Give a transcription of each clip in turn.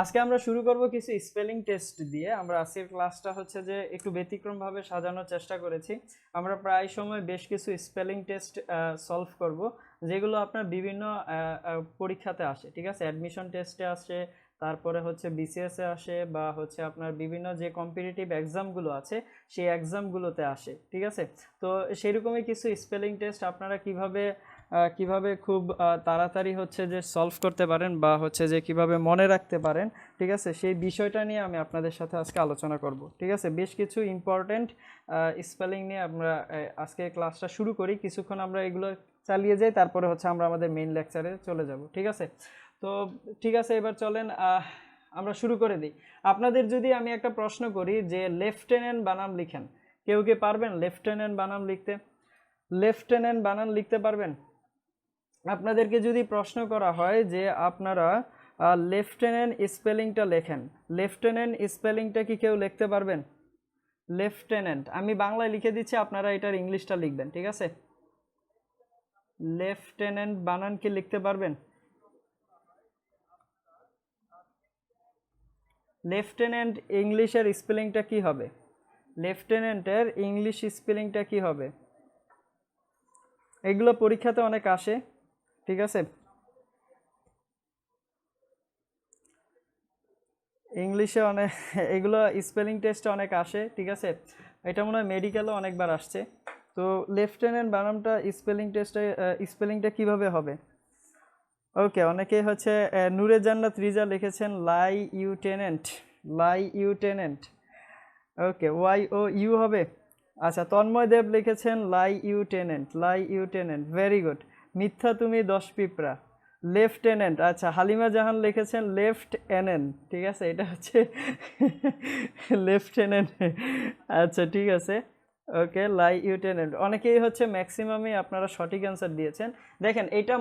আজকে আমরা শুরু করব কিছু স্পেলিং টেস্ট দিয়ে। আমরা আজকের ক্লাসটা হচ্ছে যে একটু ব্যতিক্রমভাবে সাজানোর চেষ্টা করেছি। আমরা প্রায় সময় বেশ কিছু স্পেলিং টেস্ট সলভ করব, যেগুলো আপনার বিভিন্ন পরীক্ষাতে আসে, ঠিক আছে? অ্যাডমিশন টেস্টে আসে, তারপরে হচ্ছে বিসিএসে আসে, বা হচ্ছে আপনার বিভিন্ন যে কম্পিটিটিভ এক্সামগুলো আছে সেই এক্সামগুলোতে আসে, ঠিক আছে? তো সেরকমই কিছু স্পেলিং টেস্ট আপনারা কিভাবে খুব তাড়াতাড়ি হচ্ছে যে সলভ করতে পারেন, বা হচ্ছে যে কিভাবে মনে রাখতে পারেন, ঠিক আছে? সেই বিষয়টা নিয়ে আমি আপনাদের সাথে আজকে আলোচনা করব, ঠিক আছে? বেশ কিছু ইম্পর্টেন্ট স্পেলিং নিয়ে আমরা আজকে ক্লাসটা শুরু করি। কিছুক্ষণ আমরা এগুলো চালিয়ে যাই, তারপরে হচ্ছে আমরা আমাদের মেইন লেকচারে চলে যাব, ঠিক আছে? তো ঠিক আছে, এবার চলেন আমরা শুরু করে দিই। আপনাদের যদি আমি একটা প্রশ্ন করি যে লেফটেন্যান্ট বানান লিখেন, কেউ কি পারবেন লেফটেন্যান্ট বানান লিখতে? লেফটেন্যান্ট বানান লিখতে পারবেন? আপনাদেরকে যদি প্রশ্ন করা হয় যে আপনারা লেফটেন্যান্ট স্পেলিংটা লেখেন, লেফটেন্যান্ট স্পেলিংটা কি কেউ লিখতে পারবেন? লেফটেন্যান্ট আমি বাংলায় লিখে দিচ্ছি, আপনারা এটার ইংলিশটা লিখবেন, ঠিক আছে? লেফটেন্যান্ট বানান কি লিখতে পারবেন? লেফটেন্যান্ট ইংলিশের স্পেলিংটা কি হবে? লেফটেন্যান্টের ইংলিশ স্পেলিংটা কি হবে? এগুলো পরীক্ষাতে অনেক আসে, ঠিক আছে? ইংলিশে অনেক এগুলো স্পেলিং টেস্টে অনেক আসে, ঠিক আছে? এটা মনে হয় মেডিকেলও অনেকবার আসছে। তো লেফটেন্যান্ট বানামটা স্পেলিংটা কিভাবে হবে? ওকে, অনেকেই হচ্ছে নূরে জান্নাত রিজা লিখেছেন লাই ইউটেনেন্ট। ওকে, ওয়াই ও ইউ হবে। আচ্ছা, তন্ময় দেব লিখেছেন লাই ইউটেনেন্ট, ভেরি গুড। মিথ্যা তুমি 10 পিঁপড়া, লেফটেন্যান্ট। আচ্ছা, হালিমা জাহান লিখেছেন লেফট এনএন, ঠিক আছে? এটা হচ্ছে লেফটেন্যান্ট। আচ্ছা, ঠিক আছে। ওকে, লাই ইউটেন্যান্ট। অনেকেই হচ্ছে ম্যাক্সিমামই আপনারা সঠিক অ্যান্সার দিয়েছেন। দেখেন, এটা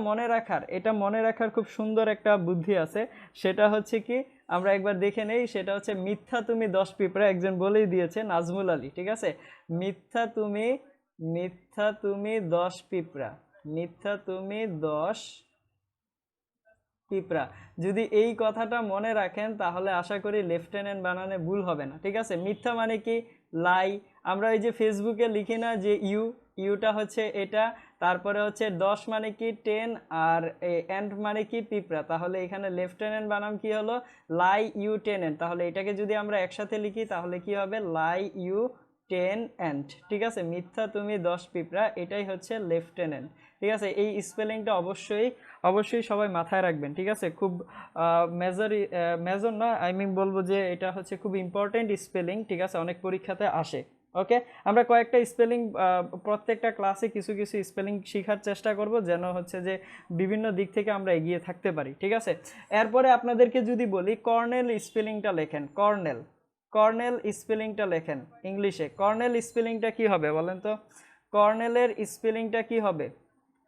মনে রাখার খুব সুন্দর একটা বুদ্ধি আছে। সেটা হচ্ছে কি, আমরা একবার দেখে নেই। সেটা হচ্ছে মিথ্যা তুমি 10 পিঁপড়া, একজন বলেই দিয়েছে, নাজমুল আলী, ঠিক আছে? মিথ্যা তুমি মিথ্যা তুমি 10 পিঁপড়া, মিথ্যা তুমি 10 পিঁপড়া। যদি এই কথাটা মনে রাখেন তাহলে আশা করি লেফটেন্যান্ট বানানে ভুল হবে না, ঠিক আছে? মিথ্যা মানে কি? লাই। আমরা এই যে ফেসবুকে লিখি না যে ইউটা হচ্ছে এটা, তারপরে হচ্ছে 10 মানে কি 10, আর এন্ড মানে কি পিঁপড়া। তাহলে এখানে লেফটেন্যান্ট বানাম কি হলো? লাই ইউটেন্যান্ট। তাহলে এটাকে যদি আমরা একসাথে লিখি তাহলে কি হবে? লাই ইউটেন্যান্ট, ঠিক আছে? মিথ্যা তুমি 10 পিঁপড়া, এটাই হচ্ছে লেফটেন্যান্ট, ঠিক আছে? এই স্পেলিংটা অবশ্যই সবাই মাথায় রাখবেন, ঠিক আছে? খুব মেজর না, বলবো যে এটা হচ্ছে খুব ইম্পর্টেন্ট স্পেলিং, ঠিক আছে? অনেক পরীক্ষাতে আসে। ওকে, আমরা কয়েকটা স্পেলিং প্রত্যেকটা ক্লাসে কিছু কিছু স্পেলিং শেখার চেষ্টা করব, যেন হচ্ছে যে বিভিন্ন দিক থেকে আমরা এগিয়ে থাকতে পারি, ঠিক আছে? এরপরে আপনাদেরকে যদি বলি কর্নেল স্পেলিংটা লেখেন, কর্নেল স্পেলিংটা লেখেন ইংলিশে। কর্নেল স্পেলিংটা কি হবে বলেন তো? কর্নেলের স্পেলিংটা কি হবে?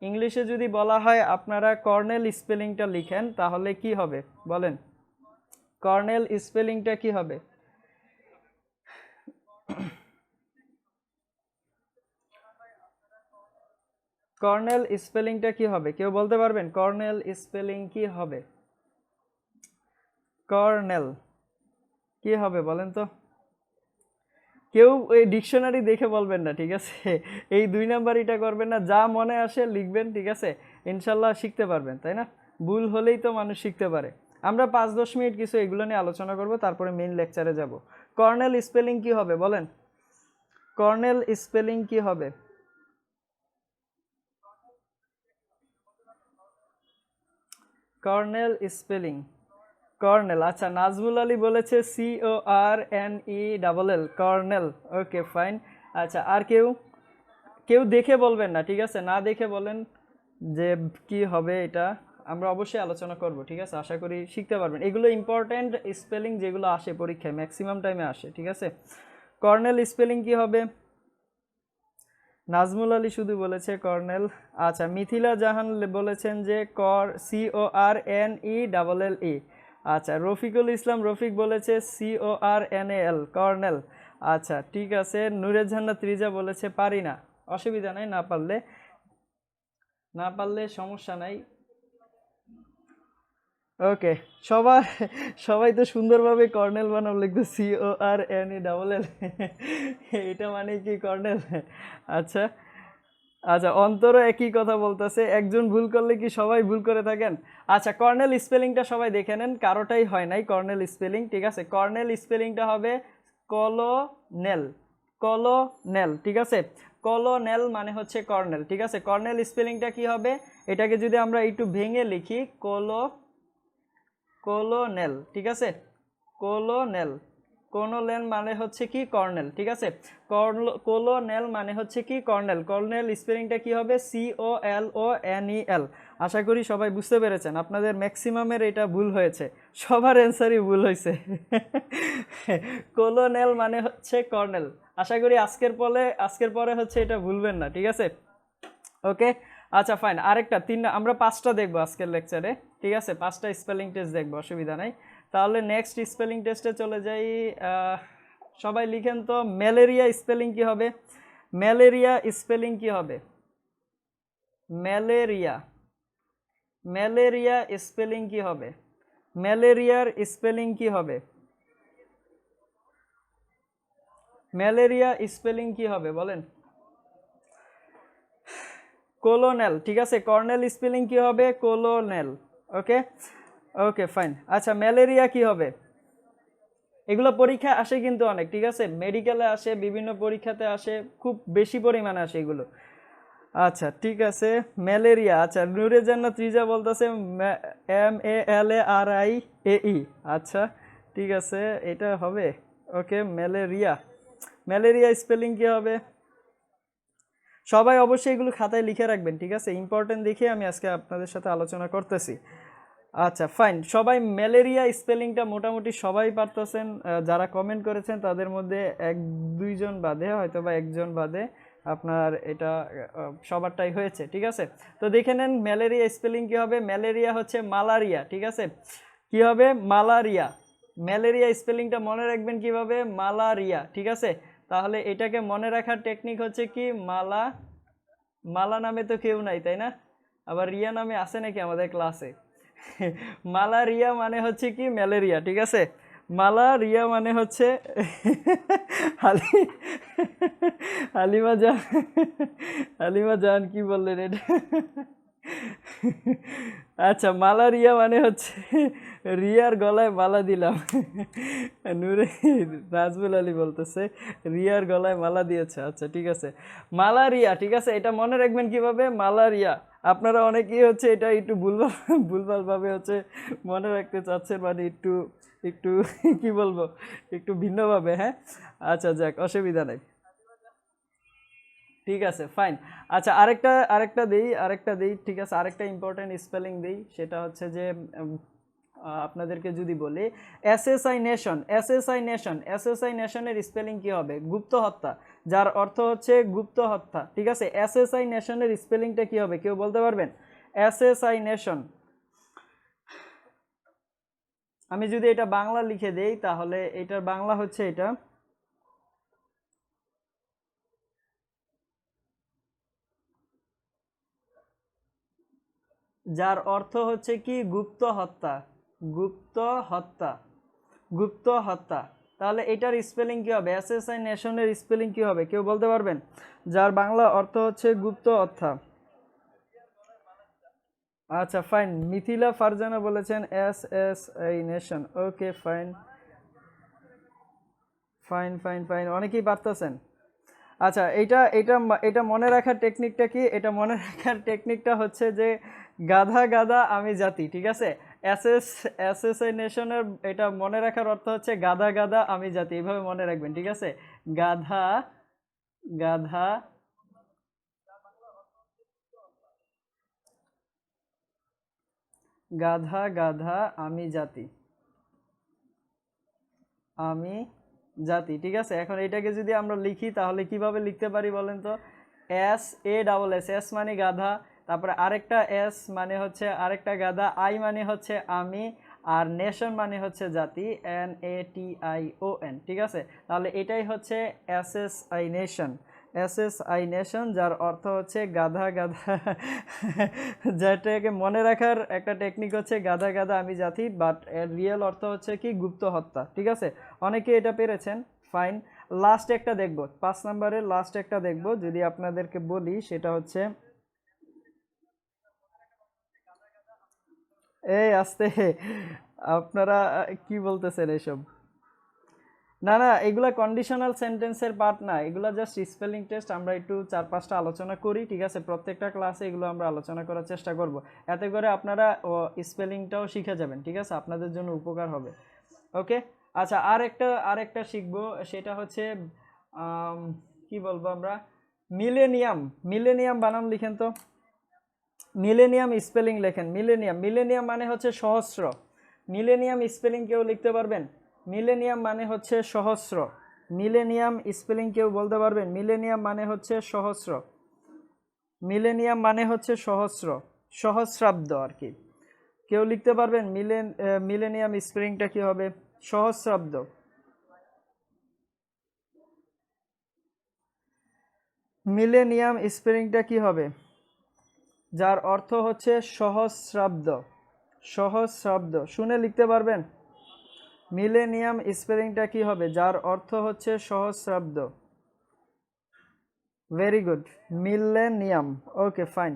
ইংলিশে যদি বলা হয় আপনারা কর্নেল স্পেলিংটা লিখেন তাহলে কি হবে বলেন? কর্নেল স্পেলিংটা কি হবে? কর্নেল স্পেলিংটা কি হবে? কেউ বলতে পারবেন কর্নেল স্পেলিং কি হবে? কর্নেল কি হবে বলেন তো? কেউ এই ডিকশনারি দেখে বলবেন না, ঠিক আছে? এই 2 নাম্বার এটা করবেন না, যা মনে আসে লিখবেন, ঠিক আছে? ইনশাল্লাহ শিখতে পারবেন, তাই না? ভুল হলেই তো মানুষ শিখতে পারে। আমরা 5-10 মিনিট কিছু এগুলো নিয়ে আলোচনা করব, তারপরে মেইন লেকচারে যাব। কর্নেল স্পেলিং কি হবে বলেন? কর্নেল স্পেলিং কি হবে? Colonel spelling, colonel. আচ্ছা, নাজমুল আলী বলেছে CORNELL, কর্নেল। ওকে, ফাইন। আচ্ছা, আর কেউ? কেউ দেখে বলবেন না, ঠিক আছে? না দেখে বলেন যে কি হবে এটা। আমরা অবশ্যই আলোচনা করব, ঠিক আছে? আশা করি শিখতে পারবেন। এগুলো ইম্পর্টেন্ট স্পেলিং, যেগুলো আসে পরীক্ষায় ম্যাক্সিমাম টাইমে আসে, ঠিক আছে? কর্নেল স্পেলিং কি হবে? নাজমুল আলী শুধু বলেছে কর্নেল। আচ্ছা, মিথিলা জাহান বলেছেন যে CORNELL। আচ্ছা, রফিকুল ইসলাম রফিক বলেছে CORNAL, কর্নেল। আচ্ছা, ঠিক আছে। নূরে জান্নাত রিজা বলেছে পারি না, অসুবিধা নাই, না পারলে সমস্যা নাই। ওকে, সবার সবাই তো সুন্দরভাবে কর্নেল বানাম লিখতে, CORNELL, এটা মানে কি কর্নেল? আচ্ছা আচ্ছা, অন্তরও একই কথা বলতেছে, একজন ভুল করলে কি সবাই ভুল করে থাকেন? আচ্ছা, কর্নেল স্পেলিংটা সবাই দেখে নেন, কারোটাই হয় নাই কর্নেল স্পেলিং, ঠিক আছে? কর্নেল স্পেলিংটা হবে কলোনেল, কলোনেল, ঠিক আছে? কলোনেল মানে হচ্ছে কর্নেল, ঠিক আছে? কর্নেল স্পেলিংটা কি হবে? এটাকে যদি আমরা একটু ভেঙে লিখি, কোলোনেল, ঠিক আছে? কোলোনেল, কোলোনেল মানে হচ্ছে কি কর্নেল, ঠিক আছে? কোলোনেল মানে হচ্ছে কি কর্নেল। কর্নেল স্পেলিংটা কি হবে? COLONEL। আশা করি সবাই বুঝতে পেরেছেন, আপনাদের ম্যাক্সিমামের এটা ভুল হয়েছে, সবার অ্যান্সারই ভুল হয়েছে। কোলোনেল মানে হচ্ছে কর্নেল। আশা করি আজকের পরে হচ্ছে এটা ভুলবেন না, ঠিক আছে? ওকে, আচ্ছা ফাইন। আরেকটা আমরা 5টা দেখবো আজকের লেকচারে, ঠিক আছে? 5টা স্পেলিং টেস্ট দেখবো, অসুবিধা নাই। তাহলে নেক্সট স্পেলিং টেস্টে চলে যাই। সবাই লিখেন তো, ম্যালেরিয়া স্পেলিং কি হবে? ম্যালেরিয়া স্পেলিং কি হবে? ম্যালেরিয়া, ম্যালেরিয়া স্পেলিং কি হবে? ম্যালেরিয়ার স্পেলিং কি হবে? ম্যালেরিয়া স্পেলিং কি হবে বলেন? কোলোনেল, ঠিক আছে? কর্নেল স্পেলিং কি হবে? কোলোনেল। ওকে ওকে ফাইন। আচ্ছা, ম্যালেরিয়া কি হবে? এগুলো পরীক্ষা আসে কিন্তু অনেক, ঠিক আছে? মেডিকেলে আসে, বিভিন্ন পরীক্ষাতে আসে, খুব বেশি পরিমাণে আসে এগুলো। আচ্ছা ঠিক আছে, ম্যালেরিয়া। আচ্ছা, নূরে জান্নাত রিজা বলতেছে MALARIAE। আচ্ছা ঠিক আছে, এটা হবে। ওকে, ম্যালেরিয়া, ম্যালেরিয়া স্পেলিং কি হবে? সবাই অবশ্যই এগুলো খাতায় লিখে রাখবেন, ঠিক আছে? ইম্পর্টেন্ট দেখে আমি আজকে আপনাদের সাথে আলোচনা করতেছি। আচ্ছা ফাইন, সবাই ম্যালেরিয়া স্পেলিংটা মোটামুটি সবাই পারতেছেন, যারা কমেন্ট করেছেন তাদের মধ্যে 1-2 জন বাদে, হয়তো বা 1জন বাদে আপনার এটা সবারটাই হয়েছে, ঠিক আছে? তো দেখে নেন ম্যালেরিয়া স্পেলিং কি হবে। ম্যালেরিয়া হচ্ছে মালারিয়া, ঠিক আছে? কি হবে? মালারিয়া। ম্যালেরিয়া স্পেলিংটা মনে রাখবেন কিভাবে? মালারিয়া, ঠিক আছে? তাহলে এটাকে মনে রাখার টেকনিক হচ্ছে কি, মালা নামে তো কেউ নাই, তাই না? আবার রিয়া নামে আছে নাকি আমাদের ক্লাসে? মালারিয়া মানে হচ্ছে কি ম্যালেরিয়া, ঠিক আছে? মালারিয়া মানে হচ্ছে হালি- হালিমা জান, হালিমা জান কি বললেন এটা? আচ্ছা, মালারিয়া মানে হচ্ছে রিয়ার গলায় মালা দিলাম। নূরে নাজমুল আলী বলতেছে রিয়ার গলায় মালা দিয়েছে। আচ্ছা ঠিক আছে, মালারিয়া, ঠিক আছে? এটা মনে রাখবেন কিভাবে? মালারিয়া। আপনারা অনেকেই হচ্ছে এটা একটু ভুলভাল ভাবে হচ্ছে মনে রাখতে চাচ্ছেন, মানে একটু একটু কি বলবো, একটু ভিন্নভাবে, হ্যাঁ? আচ্ছা যাক, অসুবিধা নেই, ঠিক আছে ফাইন। আচ্ছা, আরেকটা দেই, ঠিক আছে? আরেকটা ইম্পর্টেন্ট স্পেলিং দেই, সেটা হচ্ছে যে আপনাদেরকে যদি বলি এসএসআই নেশনের স্পেলিং কি হবে? গুপ্ত হত্যা, যার অর্থ হচ্ছে গুপ্ত হত্যা, ঠিক আছে? এসএসআই নেশনের স্পেলিংটা কি হবে, কেউ বলতে পারবেন? এসএসআই নেশন, আমি যদি এটা বাংলা লিখে দেই তাহলে এটার বাংলা হচ্ছে এটা, যার অর্থ হচ্ছে কি গুপ্ত হত্যা, গুপ্ত হত্যা, গুপ্ত হত্যা। তাহলে এটার স্পেলিং কি হবে? এসএসআই নেশনের স্পেলিং কি হবে, কেউ বলতে পারবেন? যার বাংলা অর্থ হচ্ছে গুপ্ত হত্যা। আচ্ছা ফাইন, মিথিলা ফারজানা বলেছেন এসএসআই নেশন। ওকে ফাইন ফাইন ফাইন ফাইন, অনেকেই পারতেছেন। আচ্ছা, এটা মনে রাখার টেকনিকটা কি? এটা মনে রাখার টেকনিকটা হচ্ছে যে গাধা গাধা আমি জাতি, ঠিক আছে? এসএসআই নেশনের এটা মনে রাখার অর্থ হচ্ছে গাধা গাধা আমি জাতি, এইভাবে মনে রাখবেন, ঠিক আছে? গাধা গাধা, গাধা গাধা আমি জাতি, আমি জাতি, ঠিক আছে? এখন এটাকে যদি আমরা লিখি তাহলে কিভাবে লিখতে পারি বলেন তো? এস মানে গাধা, তারপরে আরেকটা এস মানে হচ্ছে আরেকটা গাধা, আই মানে হচ্ছে আমি, আর নেশন মানে হচ্ছে জাতি, NATION, ঠিক আছে? তাহলে এটাই হচ্ছে এসএসআই নেশন। SSI নেশন, যার অর্থ হচ্ছে গাধা গাধা যেটাকে মনে রাখার একটা টেকনিক হচ্ছে গাধা গাধা আমি জাতি, বাট এর রিয়েল অর্থ হচ্ছে কি গুপ্ত হত্যা। ঠিক আছে, অনেকে এটা পেরেছেন, ফাইন। লাস্ট একটা দেখব, 5 নম্বরের লাস্ট একটা দেখব, যদি আপনাদেরকে বলি সেটা হচ্ছে এই আস্তে, আপনারা কি বলতেছেন এসব? না না, এগুলা কন্ডিশনাল সেন্টেন্সের পার্ট না, এগুলা জাস্ট স্পেলিং টেস্ট। আমরা একটু 4-5টা আলোচনা করি, ঠিক আছে? প্রত্যেকটা ক্লাসে এগুলো আমরা আলোচনা করার চেষ্টা করব, এতে করে আপনারা স্পেলিংটাও শিখে যাবেন, ঠিক আছে? আপনাদের জন্য উপকার হবে। ওকে, আচ্ছা, আরেকটা শিখবো, সেটা হচ্ছে কি বলবো আমরা, মিলেনিয়াম। মিলেনিয়াম বানান লিখেন তো, মিলেনিয়াম স্পেলিং লেখেন। মিলেনিয়াম, মিলেনিয়াম মানে হচ্ছে সহস্র। মিলেনিয়াম স্পেলিং কেউ লিখতে পারবেন? মিলেনিয়াম মানে হচ্ছে সহস্র। মিলেনিয়াম স্পেলিং কেউ বলতে পারবেন? মিলেনিয়াম মানে হচ্ছে সহস্র। মিলেনিয়াম মানে হচ্ছে সহস্র, সহস্রাব্দ আর কি। কেউ লিখতে পারবেন মিলেনিয়াম স্পেলিংটা কি হবে? সহস্রাব্দ। মিলেনিয়াম স্পেলিংটা কি হবে? যার অর্থ হচ্ছে সহস্রাব্দ। সহস্রাব্দ শুনে লিখতে পারবেন? মিলেনিয়াম স্পেলিংটা কি হবে? যার অর্থ হচ্ছে সহস্রাব্দ। Very good, millennium. Okay, fine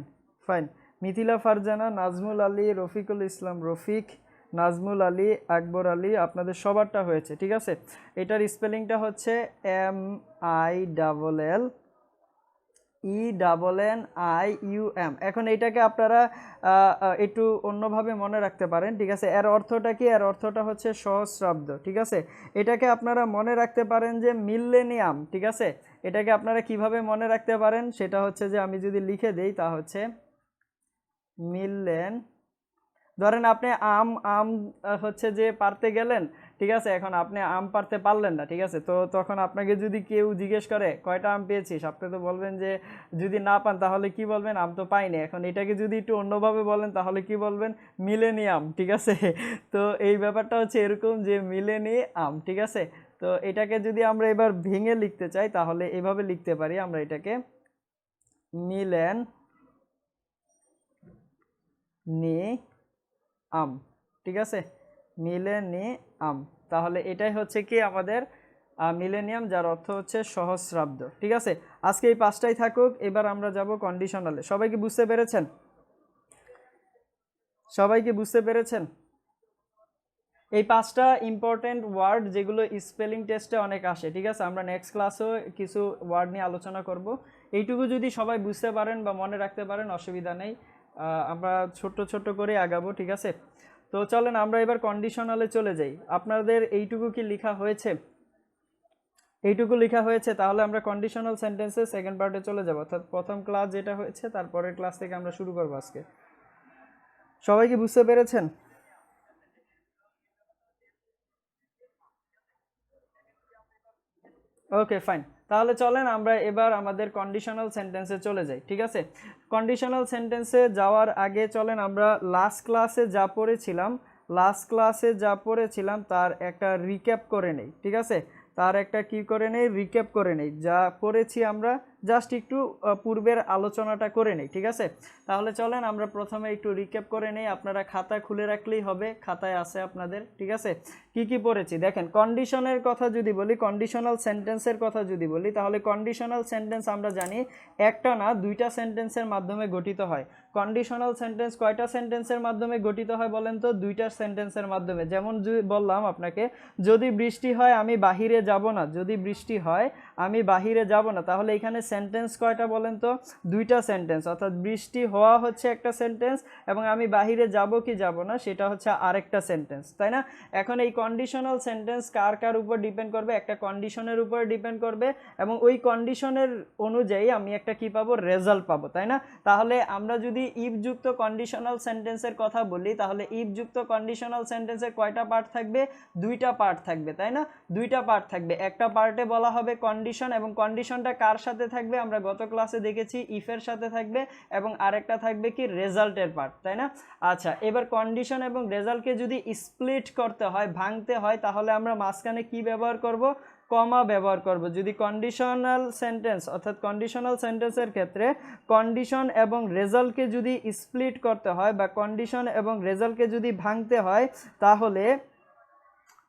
fine. Mithila Farzana, Nazmul Ali, Rafiqul Islam Rafiq, Nazmul Ali, Akbar Ali, আপনাদের সবারটা হয়েছে, ঠিক আছে? এটার স্পেলিংটা হচ্ছে MINNIUM। এখন এইটাকে আপনারা একটু অন্যভাবে মনে রাখতে পারেন, ঠিক আছে? এর অর্থটা কি? এর অর্থটা হচ্ছে সহস্রাব্দ, ঠিক আছে? এটাকে আপনারা মনে রাখতে পারেন যে মিলেনিয়াম, ঠিক আছে? এটাকে আপনারা কিভাবে মনে রাখতে পারেন সেটা হচ্ছে যে আমি যদি লিখে দেই তা হচ্ছে মিলেন, ধরেন আপনি আম আম হচ্ছে যে পারতে গেলেন, ঠিক আছে? এখন আপনি আম পারতে পারলেন না, ঠিক আছে? তো তখন আপনাকে যদি কেউ জিজ্ঞেস করে কয়টা আম পেয়েছিস, আপনি তো বলবেন যে, যদি না পান তাহলে কি বলবেন? আম তো পাইনি। এখন এটাকে যদি একটু অন্যভাবে বলেন তাহলে কি বলবেন? মিলেনিয়াম, ঠিক আছে? তো এই ব্যাপারটা হচ্ছে এরকম যে মিলেনিয়াম, ঠিক আছে? তো এটাকে যদি আমরা এবার ভেঙে লিখতে চাই তাহলে এভাবে লিখতে পারি আমরা এটাকে, মিলেন নি আম, ঠিক আছে? মিলেনিয়াম, তাহলে এটাই হচ্ছে কি আমাদের মিলেনিয়াম, যার অর্থ হচ্ছে সহস্রাব্দ, ঠিক আছে? আজকে এই 5টাই থাকুক, এবার আমরা যাব কন্ডিশনালে। সবাইকে বুঝতে পেরেছেন? সবাইকে বুঝতে পেরেছেন? এই 5টা ইম্পর্টেন্ট ওয়ার্ড যেগুলো স্পেলিং টেস্টে অনেক আসে, ঠিক আছে? আমরা নেক্সট ক্লাসেও কিছু ওয়ার্ড নিয়ে আলোচনা করব। এইটুকু যদি সবাই বুঝতে পারেন বা মনে রাখতে পারেন অসুবিধা নেই, আমরা ছোট্ট ছোট্ট করে আগাবো, ঠিক আছে? তো চলেন আমরা এবার কন্ডিশনালে চলে যাই। আপনাদের এইটুকু কি লেখা হয়েছে? এইটুকু লেখা হয়েছে? তাহলে আমরা কন্ডিশনাল সেন্টেন্সের সেকেন্ড পার্টে চলে যাব, অর্থাৎ প্রথম ক্লাস যেটা হয়েছে তারপরের ক্লাস থেকে আমরা শুরু করবো আজকে। সবাই কি বুঝতে পেরেছেন? ওকে, ফাইন। তাহলে চলেন আমরা এবার আমাদের কন্ডিশনাল সেন্টেন্সে চলে যাই, ঠিক আছে? কন্ডিশনাল সেন্টেন্সে যাওয়ার আগে চলেন আমরা লাস্ট ক্লাসে যা পড়েছিলাম তার একটা রিক্যাপ করে নেই, ঠিক আছে? তার একটা কি করে নেই, রিক্যাপ করে নেই। যা পড়েছি আমরা জাস্ট একটু পূর্বের আলোচনাটা করে নেই, ঠিক আছে? তাহলে চলেন আমরা প্রথমে একটু রিক্যাপ করে নেই। আপনারা খাতা খুলে রাখলেই হবে, খাতায় আছে আপনাদের, ঠিক আছে? কি কি পড়েছি দেখেন। কন্ডিশনের কথা যদি বলি, কন্ডিশনাল সেন্টেন্সের কথা যদি বলি, তাহলে কন্ডিশনাল সেন্টেন্স আমরা জানি একটা না দুইটা সেন্টেন্সের মাধ্যমে গঠিত হয়। কন্ডিশনাল সেন্টেন্স কয়টা সেন্টেন্সের মাধ্যমে গঠিত হয় বলেন তো? দুইটা সেন্টেন্সের মাধ্যমে। যেমন বললাম আপনাকে, যদি বৃষ্টি হয় আমি বাহিরে যাব না, যদি বৃষ্টি হয় আমি বাহিরে যাব না, তাহলে এখানে সেন্টেন্স কয়টা বলেন তো? দুইটা সেন্টেন্স, অর্থাৎ বৃষ্টি হওয়া হচ্ছে একটা সেন্টেন্স এবং আমি বাহিরে যাব কি যাব না সেটা হচ্ছে আরেকটা সেন্টেন্স, তাই না? এখন এই কন্ডিশনাল সেন্টেন্স কার কার উপর ডিপেন্ড করবে? একটা কন্ডিশনের উপর ডিপেন্ড করবে এবং ওই কন্ডিশনের অনুযায়ী আমি একটা কি পাবো? রেজাল্ট পাবো, তাই না? তাহলে আমরা যদি ইফ যুক্ত কন্ডিশনাল সেন্টেন্সের কথা বলি, তাহলে ইফ যুক্ত কন্ডিশনাল সেন্টেন্সের কয়টা পার্ট থাকবে? দুইটা পার্ট থাকবে, তাই না? দুইটা পার্ট থাকবে। একটা পার্টে বলা হবে কন্ডিশন, এবং কন্ডিশনটা কার সাথে থাকবে? আমরা গত ক্লাসে দেখেছি ইফের সাথে থাকবে, এবং আরেকটা থাকবে কি? রেজাল্টের পার্ট, তাই না? আচ্ছা, এবার কন্ডিশন এবং রেজাল্টকে যদি স্প্লিট করতে হয়, ভাঙতে হয়, তাহলে আমরা মাঝখানে কি ব্যবহার করব? কমা ব্যবহার করব। যদি কন্ডিশনাল সেন্টেন্স অর্থাৎ কন্ডিশনাল সেন্টেন্সের ক্ষেত্রে কন্ডিশন এবং রেজাল্টকে যদি স্প্লিট করতে হয় বা কন্ডিশন এবং রেজাল্টকে যদি ভাঙতে হয়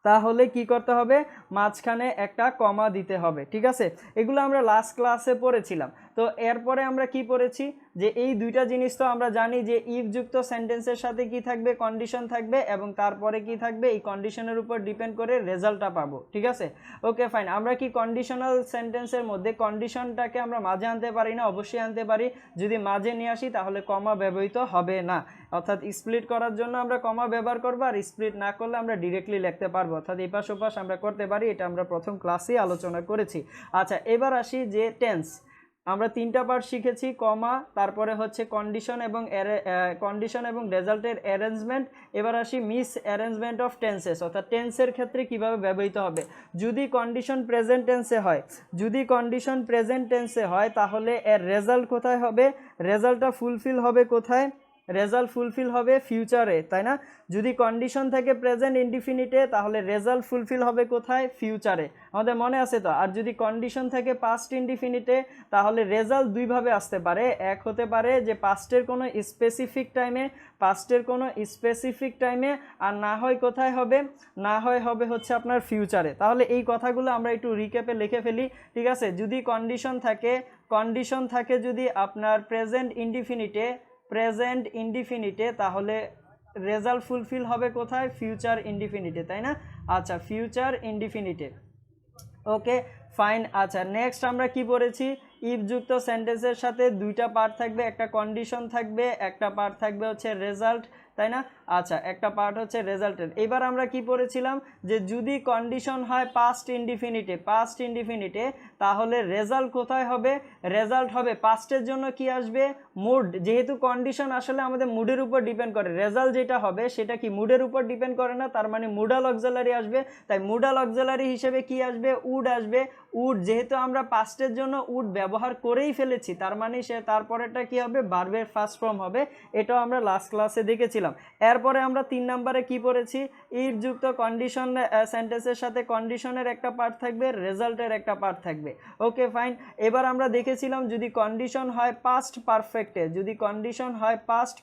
তাহলে কি করতে হবে, মাঝখানে একটা কমা দিতে হবে। ঠিক আছে, এগুলো আমরা লাস্ট ক্লাসে পড়েছিলাম। তো এরপরে আমরা কি পড়েছি যে এই দুইটা জিনিস তো আমরা জানি যে ইফ যুক্ত সেন্টেন্সের সাথে কি থাকবে, কন্ডিশন থাকবে এবং তারপরে কি থাকবে, এই কন্ডিশনের উপর ডিপেন্ড করে রেজাল্টটা পাবো। ঠিক আছে, ওকে ফাইন। আমরা কি কন্ডিশনাল সেন্টেন্সের মধ্যে কন্ডিশনটাকে আমরা মাঝে আনতে পারি না? অবশ্যই আনতে পারি। যদি মাঝে নিয়ে আসি তাহলে কমা ব্যবহৃত হবে না, অর্থাৎ স্প্লিট করার জন্য আমরা কমা ব্যবহার করবো, আর স্প্লিট না করলে আমরা ডিরেক্টলি লিখতে পারবো, অর্থাৎ এপাশ ওপাশ আমরা করতে পারি। এটা আমরা প্রথম ক্লাসেই আলোচনা করেছি। আচ্ছা, এবার আসি যে টেন্স। আমরা তিনটা পার্ট শিখেছি, কমা, তারপরে হচ্ছে কন্ডিশন এবং রেজাল্টের অ্যারেঞ্জমেন্ট। এবার আসি মিস অ্যারেঞ্জমেন্ট অফ টেন্সেস, অর্থাৎ টেন্সের ক্ষেত্রে কিভাবে ব্যবহৃত হবে। যদি কন্ডিশন প্রেজেন্ট টেন্সে হয় তাহলে এর রেজাল্ট কোথায় হবে, রেজাল্টটা ফুলফিল হবে কোথায়, রেজাল্ট ফুলফিল হবে ফিউচারে, তাই না? যদি কন্ডিশন থাকে প্রেজেন্ট ইনডিফিনিটে তাহলে রেজাল্ট ফুলফিল হবে কোথায়, ফিউচারে, আমাদের মনে আছে তো। আর যদি কন্ডিশন থাকে পাস্ট ইনডিফিনিটে তাহলে রেজাল্ট দুইভাবে আসতে পারে। এক হতে পারে যে পাস্টের কোনো স্পেসিফিক টাইমে, আর না হয় কোথায় হবে, না হয় হবে হচ্ছে আপনার ফিউচারে। তাহলে এই কথাগুলো আমরা একটু রিক্যাপে লিখে ফেলি। ঠিক আছে, যদি কন্ডিশন থাকে যদি আপনার প্রেজেন্ট ইনডিফিনিটে তাহলে রেজাল্ট ফুলফিল হবে কোথায়, ফিউচার ইনডিফিনিটে, তাই না? আচ্ছা, ফিউচার ইনডিফিনিটে, ওকে ফাইন। আচ্ছা, নেক্সট আমরা কি পড়েছি, ইফ যুক্ত সেন্টেন্সের সাথে দুইটা পার্ট থাকবে, একটা কন্ডিশন থাকবে, একটা পার্ট থাকবে হচ্ছে রেজাল্ট, তাই না? আচ্ছা, একটা পার্ট হচ্ছে রেজাল্টের। এবার আমরা কি পড়েছিলাম যে যদি কন্ডিশন হয় পাস্ট ইনডিফিনিটে তাহলে রেজাল্ট কোথায় হবে, রেজাল্ট হবে পাস্টের জন্য কি আসবে, মুড। যেহেতু কন্ডিশন আসলে আমাদের মুডের উপর ডিপেন্ড করে, রেজাল্ট যেটা হবে সেটা কি মুডের উপর ডিপেন্ড করে না, তার মানে মুডাল অক্সিলারি আসবে। তাই মুডাল অক্সিলারি হিসেবে কি আসবে, উড আসবে। উড, যেহেতু আমরা পাস্টের জন্য উড ব্যবহার করেই ফেলেছি তার মানে তারপরেটা কি হবে, ভার্বের ফার্স্ট ফর্ম হবে। এটাও আমরা লাস্ট ক্লাসে দেখেছিলাম। এরপরে আমরা 3 নম্বরে কি পড়েছি, ইফ যুক্ত কন্ডিশন সেন্টেন্সের সাথে কন্ডিশনের একটা পার্ট থাকবে, রেজাল্টের একটা পার্ট থাকবে। Okay fine. এবার আমরা দেখেছিলাম যদি কন্ডিশন হয় পাস্ট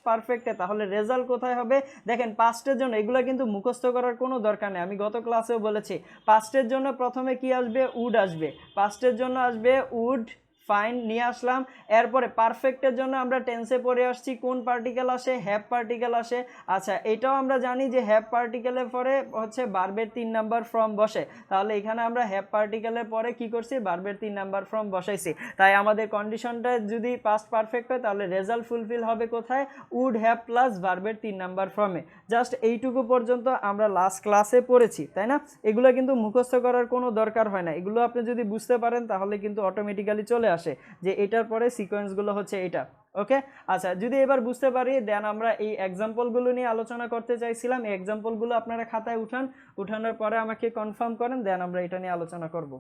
পারফেক্টে তাহলে রেজাল্ট কোথায় হবে। দেখেন, পাস্টের জন্য এগুলো কিন্তু মুখস্থ করার কোনো দরকার নেই, আমি গত ক্লাসেও বলেছি। পাস্টের জন্য প্রথমে কি আসবে, উড আসবে, পাস্টের জন্য আসবে উড, ফাইন নিয়ে আসলাম। এরপরে পারফেক্টের জন্য আমরা টেন্সে পড়ে আসছি, কোন পার্টিকেল আসে, হ্যাভ পার্টিকেল আসে। আচ্ছা, এটাও আমরা জানি যে হ্যাভ পার্টিকেলের পরে হচ্ছে ভার্বের 3 নাম্বার ফর্ম বসে, তাহলে এখানে আমরা হ্যাভ পার্টিকেলের পরে কি করছি, ভার্বের 3 নাম্বার ফর্ম বসাইছি। তাই আমাদের কন্ডিশনটা যদি পাস্ট পারফেক্ট হয় তাহলে রেজাল্ট ফুলফিল হবে কোথায়, উড হ্যাভ প্লাস ভার্বের 3 নাম্বার ফর্মে। জাস্ট এইটুকু পর্যন্ত আমরা লাস্ট ক্লাসে পড়েছি, তাই না? এগুলো কিন্তু মুখস্থ করার কোনো দরকার হয় না, এগুলো আপনি যদি বুঝতে পারেন তাহলে কিন্তু অটোমেটিক্যালি চলে আসে যে এটার পরে সিকোয়েন্সগুলো হচ্ছে এটা। ওকে, আচ্ছা, যদি এবার বুঝতে পারি দেন আমরা এই এক্সাম্পলগুলো নিয়ে আলোচনা করতে চাইছিলাম। এই এক্সাম্পলগুলো আপনারা খাতায় উঠানোর পরে আমাকে কনফার্ম করেন, দেন আমরা এটা নিয়ে আলোচনা করব।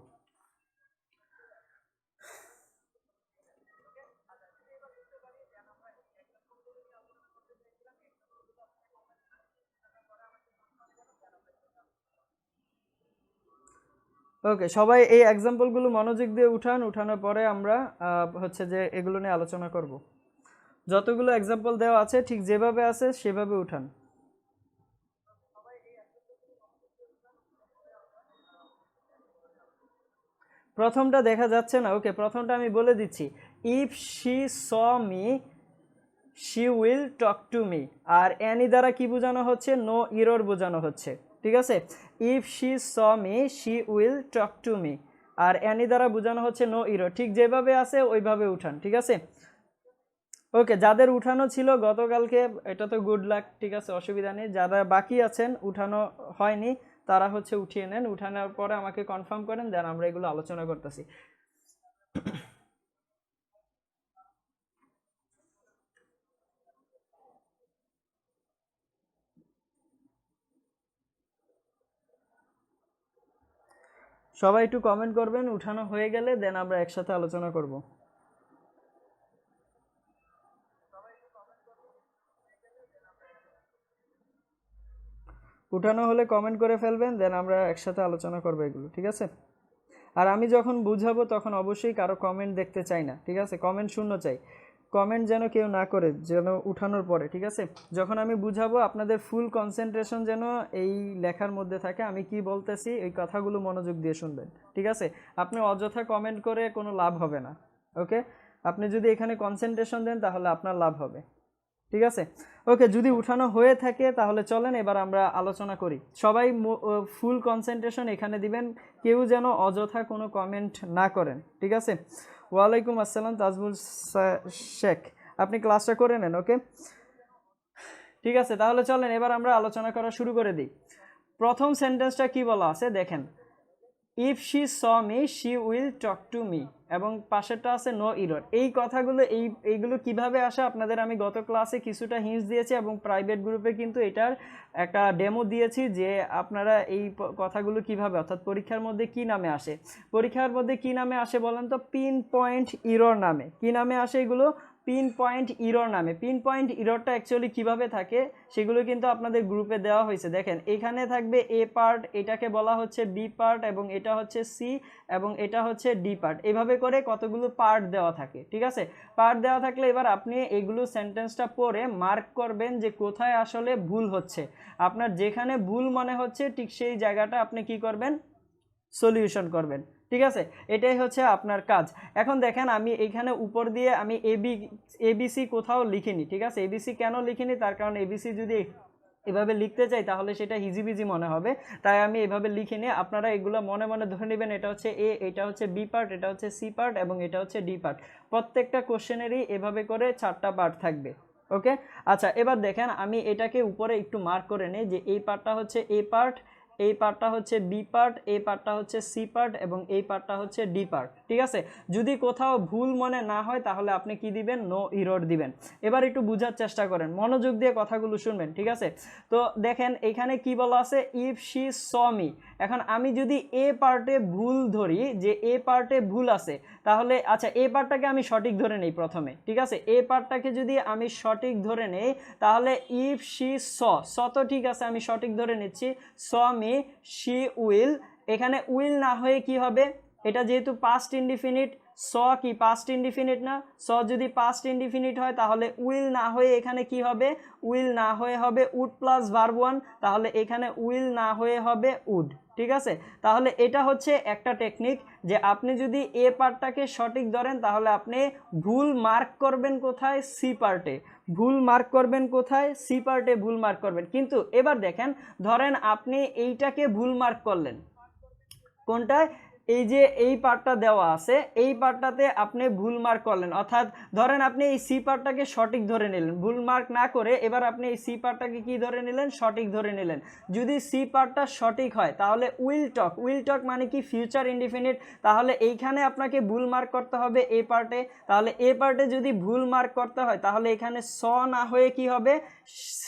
ওকে, সবাই এই এক্সাম্পলগুলো মনোযোগ দিয়ে উঠানোর পরে আমরা হচ্ছে যে এগুলো নিয়ে আলোচনা করব। যতগুলো এক্সাম্পল দেওয়া আছে ঠিক যেভাবে আছে সেভাবে উঠান। প্রথমটা দেখা যাচ্ছে না, ওকে, প্রথমটা আমি বলে দিচ্ছি, if she saw me she will talk to me. আর অ্যানি দ্বারা কি বোঝানো হচ্ছে, নো ইরর বোঝানো হচ্ছে। ঠিক আছে, if she saw me she will talk to me, আর অ্যানি দ্বারা বোঝানো হচ্ছে নো ইরর। ঠিক যেভাবে আছে ওইভাবে উঠান, ঠিক আছে? ওকে, যাদের উঠানো ছিল গতকালকে এটা তো গুড লাক, ঠিক আছে, অসুবিধা নেই। যারা বাকি আছেন উঠানো হয়নি তারা হচ্ছে উঠিয়ে নেন, উঠানোর পরে আমাকে কনফার্ম করেন, দেন আমরা এগুলো আলোচনা করতেছি। সবাই একটু কমেন্ট করবেন উঠানো হয়ে গেলে, দেন আমরা একসাথে আলোচনা করব। উঠানো হলে কমেন্ট করে ফেলবেন, দেন আমরা একসাথে আলোচনা করবো এগুলো, ঠিক আছে? আর আমি যখন বুঝাবো তখন অবশ্যই কারো কমেন্ট দেখতে চাই না, ঠিক আছে? কমেন্ট শূন্য চাই, কমেন্ট যেন কেউ না করে, যেন উঠানোর পরে, ঠিক আছে? যখন আমি বুঝাবো আপনাদের ফুল কনসেন্ট্রেশন যেন এই লেখার মধ্যে থাকে, আমি কি বলতেছি এই কথাগুলো মনোযোগ দিয়ে শুনবেন, ঠিক আছে? আপনি অযথা কমেন্ট করে কোনো লাভ হবে না, ওকে? আপনি যদি এখানে কনসেন্ট্রেশন দেন তাহলে আপনার লাভ হবে, ঠিক আছে? ওকে, যদি উঠানো হয়ে থাকে তাহলে চলেন এবার আমরা আলোচনা করি। সবাই ফুল কনসেন্ট্রেশন এখানে দিবেন, কেউ যেন অযথা কোনো কমেন্ট না করেন, ঠিক আছে? ওয়ালাইকুম আসসালাম তাজমুল শেখ, আপনি ক্লাসটা করে নেন, ওকে? ঠিক আছে, তাহলে চলেন এবার আমরা আলোচনা করা শুরু করে দিই। প্রথম সেন্টেন্সটা কি বলা আছে দেখেন, if she saw me she will talk to me, এবং পাশেরটা আছে নো ইরর। এই কথাগুলো এইগুলো কিভাবে আসে আপনাদের আমি গত ক্লাসে কিছুটা হিন্টস দিয়েছি এবং প্রাইভেট গ্রুপে কিন্তু এটার একটা ডেমো দিয়েছি যে আপনারা এই কথাগুলো কিভাবে, অর্থাৎ পরীক্ষার মধ্যে কি নামে আসে। পরীক্ষার মধ্যে কি নামে আসে বলেন তো? পিন পয়েন্ট ইরর নামে। কি নামে আসে এগুলো? পিন পয়েন্ট ইরর নামে। পিন পয়েন্ট ইররটা অ্যাকচুয়ালি কিভাবে থাকে সেগুলো কিন্তু আপনাদের গ্রুপে দেওয়া হয়েছে। দেখেন এখানে থাকবে এ পার্ট, এটাকে বলা হচ্ছে বি পার্ট, এবং এটা হচ্ছে সি, এবং এটা হচ্ছে ডি পার্ট। এভাবে করে কতগুলো পার্ট দেওয়া থাকে, ঠিক আছে? পার্ট দেওয়া থাকলে এবার আপনি এগুলো সেন্টেন্সটা পড়ে মার্ক করবেন যে কোথায় আসলে ভুল হচ্ছে। আপনার যেখানে ভুল মনে হচ্ছে ঠিক সেই জায়গাটা আপনি কি করবেন? সলিউশন করবেন, ঠিক আছে? এটাই হচ্ছে আপনার কাজ। এখন দেখেন আমি এইখানে উপর দিয়ে আমি এবিসি কোথাও লিখিনি, ঠিক আছে? এবিসি কেন লিখিনি? তার কারণ এবিসি যদি এভাবে লিখতে চাই তাহলে সেটা হিজিবিজি মনে হবে, তাই আমি এভাবে লিখিনি। আপনারা এগুলো মনে মনে ধরে নেবেন, এটা হচ্ছে এ, এটা হচ্ছে বি পার্ট, এটা হচ্ছে সি পার্ট, এবং এটা হচ্ছে ডি পার্ট। প্রত্যেকটা কোশ্চেনেরই এভাবে করে 4টা পার্ট থাকবে, ওকে? আচ্ছা, এবার দেখেন আমি এটাকে উপরে একটু মার্ক করে নিই যে এই পার্টটা হচ্ছে এ পার্ট, এই পার্টটা হচ্ছে বি পার্ট, এই পার্টটা হচ্ছে সি পার্ট, এবং এই পার্টটা হচ্ছে ডি পার্ট, ঠিক আছে? যদি কোথাও ভুল মনে না হয় তাহলে আপনি কি দিবেন? নো ইরর দিবেন। এবার একটু বোঝার চেষ্টা করেন, মনোযোগ দিয়ে কথাগুলো শুনবেন, ঠিক আছে? তো দেখেন এখানে কি বলা আছে, ইফ শি স মি। এখন আমি যদি এ পার্টে ভুল ধরি, যে এ পার্টে ভুল আছে, তাহলে আচ্ছা এ পার্টটাকে আমি সঠিক ধরে নেই প্রথমে, ঠিক আছে? এ পার্টটাকে যদি আমি সঠিক ধরে নেই তাহলে ইফ শি স তো ঠিক আছে, আমি সঠিক ধরে নিচ্ছি। স মি শি উইল, এখানে উইল না হয়ে কি হবে? এটা যেহেতু পাস্ট ইনডিফিনিট, স কি পাস্ট ইনডিফিনিট না? স যদি পাস্ট ইনডিফিনিট হয় তাহলে উইল না হয়ে এখানে কি হবে? উইল না হয়ে হবে উড প্লাস ভার্ব ওয়ান, তাহলে এখানে উইল না হয়ে হবে উড, ঠিক আছে? তাহলে এটা হচ্ছে একটা টেকনিক যে আপনি যদি এ পার্টটাকে সঠিক ধরেন তাহলে আপনি ভুল মার্ক করবেন কোথায়? সি পার্টে। ভুল মার্ক করবেন কোথায়? সি পার্টে ভুল মার্ক করবেন। কিন্তু এবার দেখেন, ধরেন আপনি এইটাকে ভুল মার্ক করলেন, কোনটায়? এই যে এই পার্টটা দেওয়া আছে, এই পার্টটাতে আপনি ভুল মার্ক করলেন, অর্থাৎ ধরেন আপনি এই সি পার্টটাকে সঠিক ধরে নিলেন, ভুল মার্ক না করে এবার আপনি এই সি পার্টটাকে কি ধরে নিলেন? সঠিক ধরে নিলেন। যদি সি পার্টটা সঠিক হয় তাহলে উইল টক, উইল টক মানে কি? Future indefinite. তাহলে এইখানে আপনাকে ভুল মার্ক করতে হবে এ পার্টে। তাহলে এ পার্টে যদি ভুল মার্ক করতে হয় তাহলে এখানে স না হয়ে কি হবে?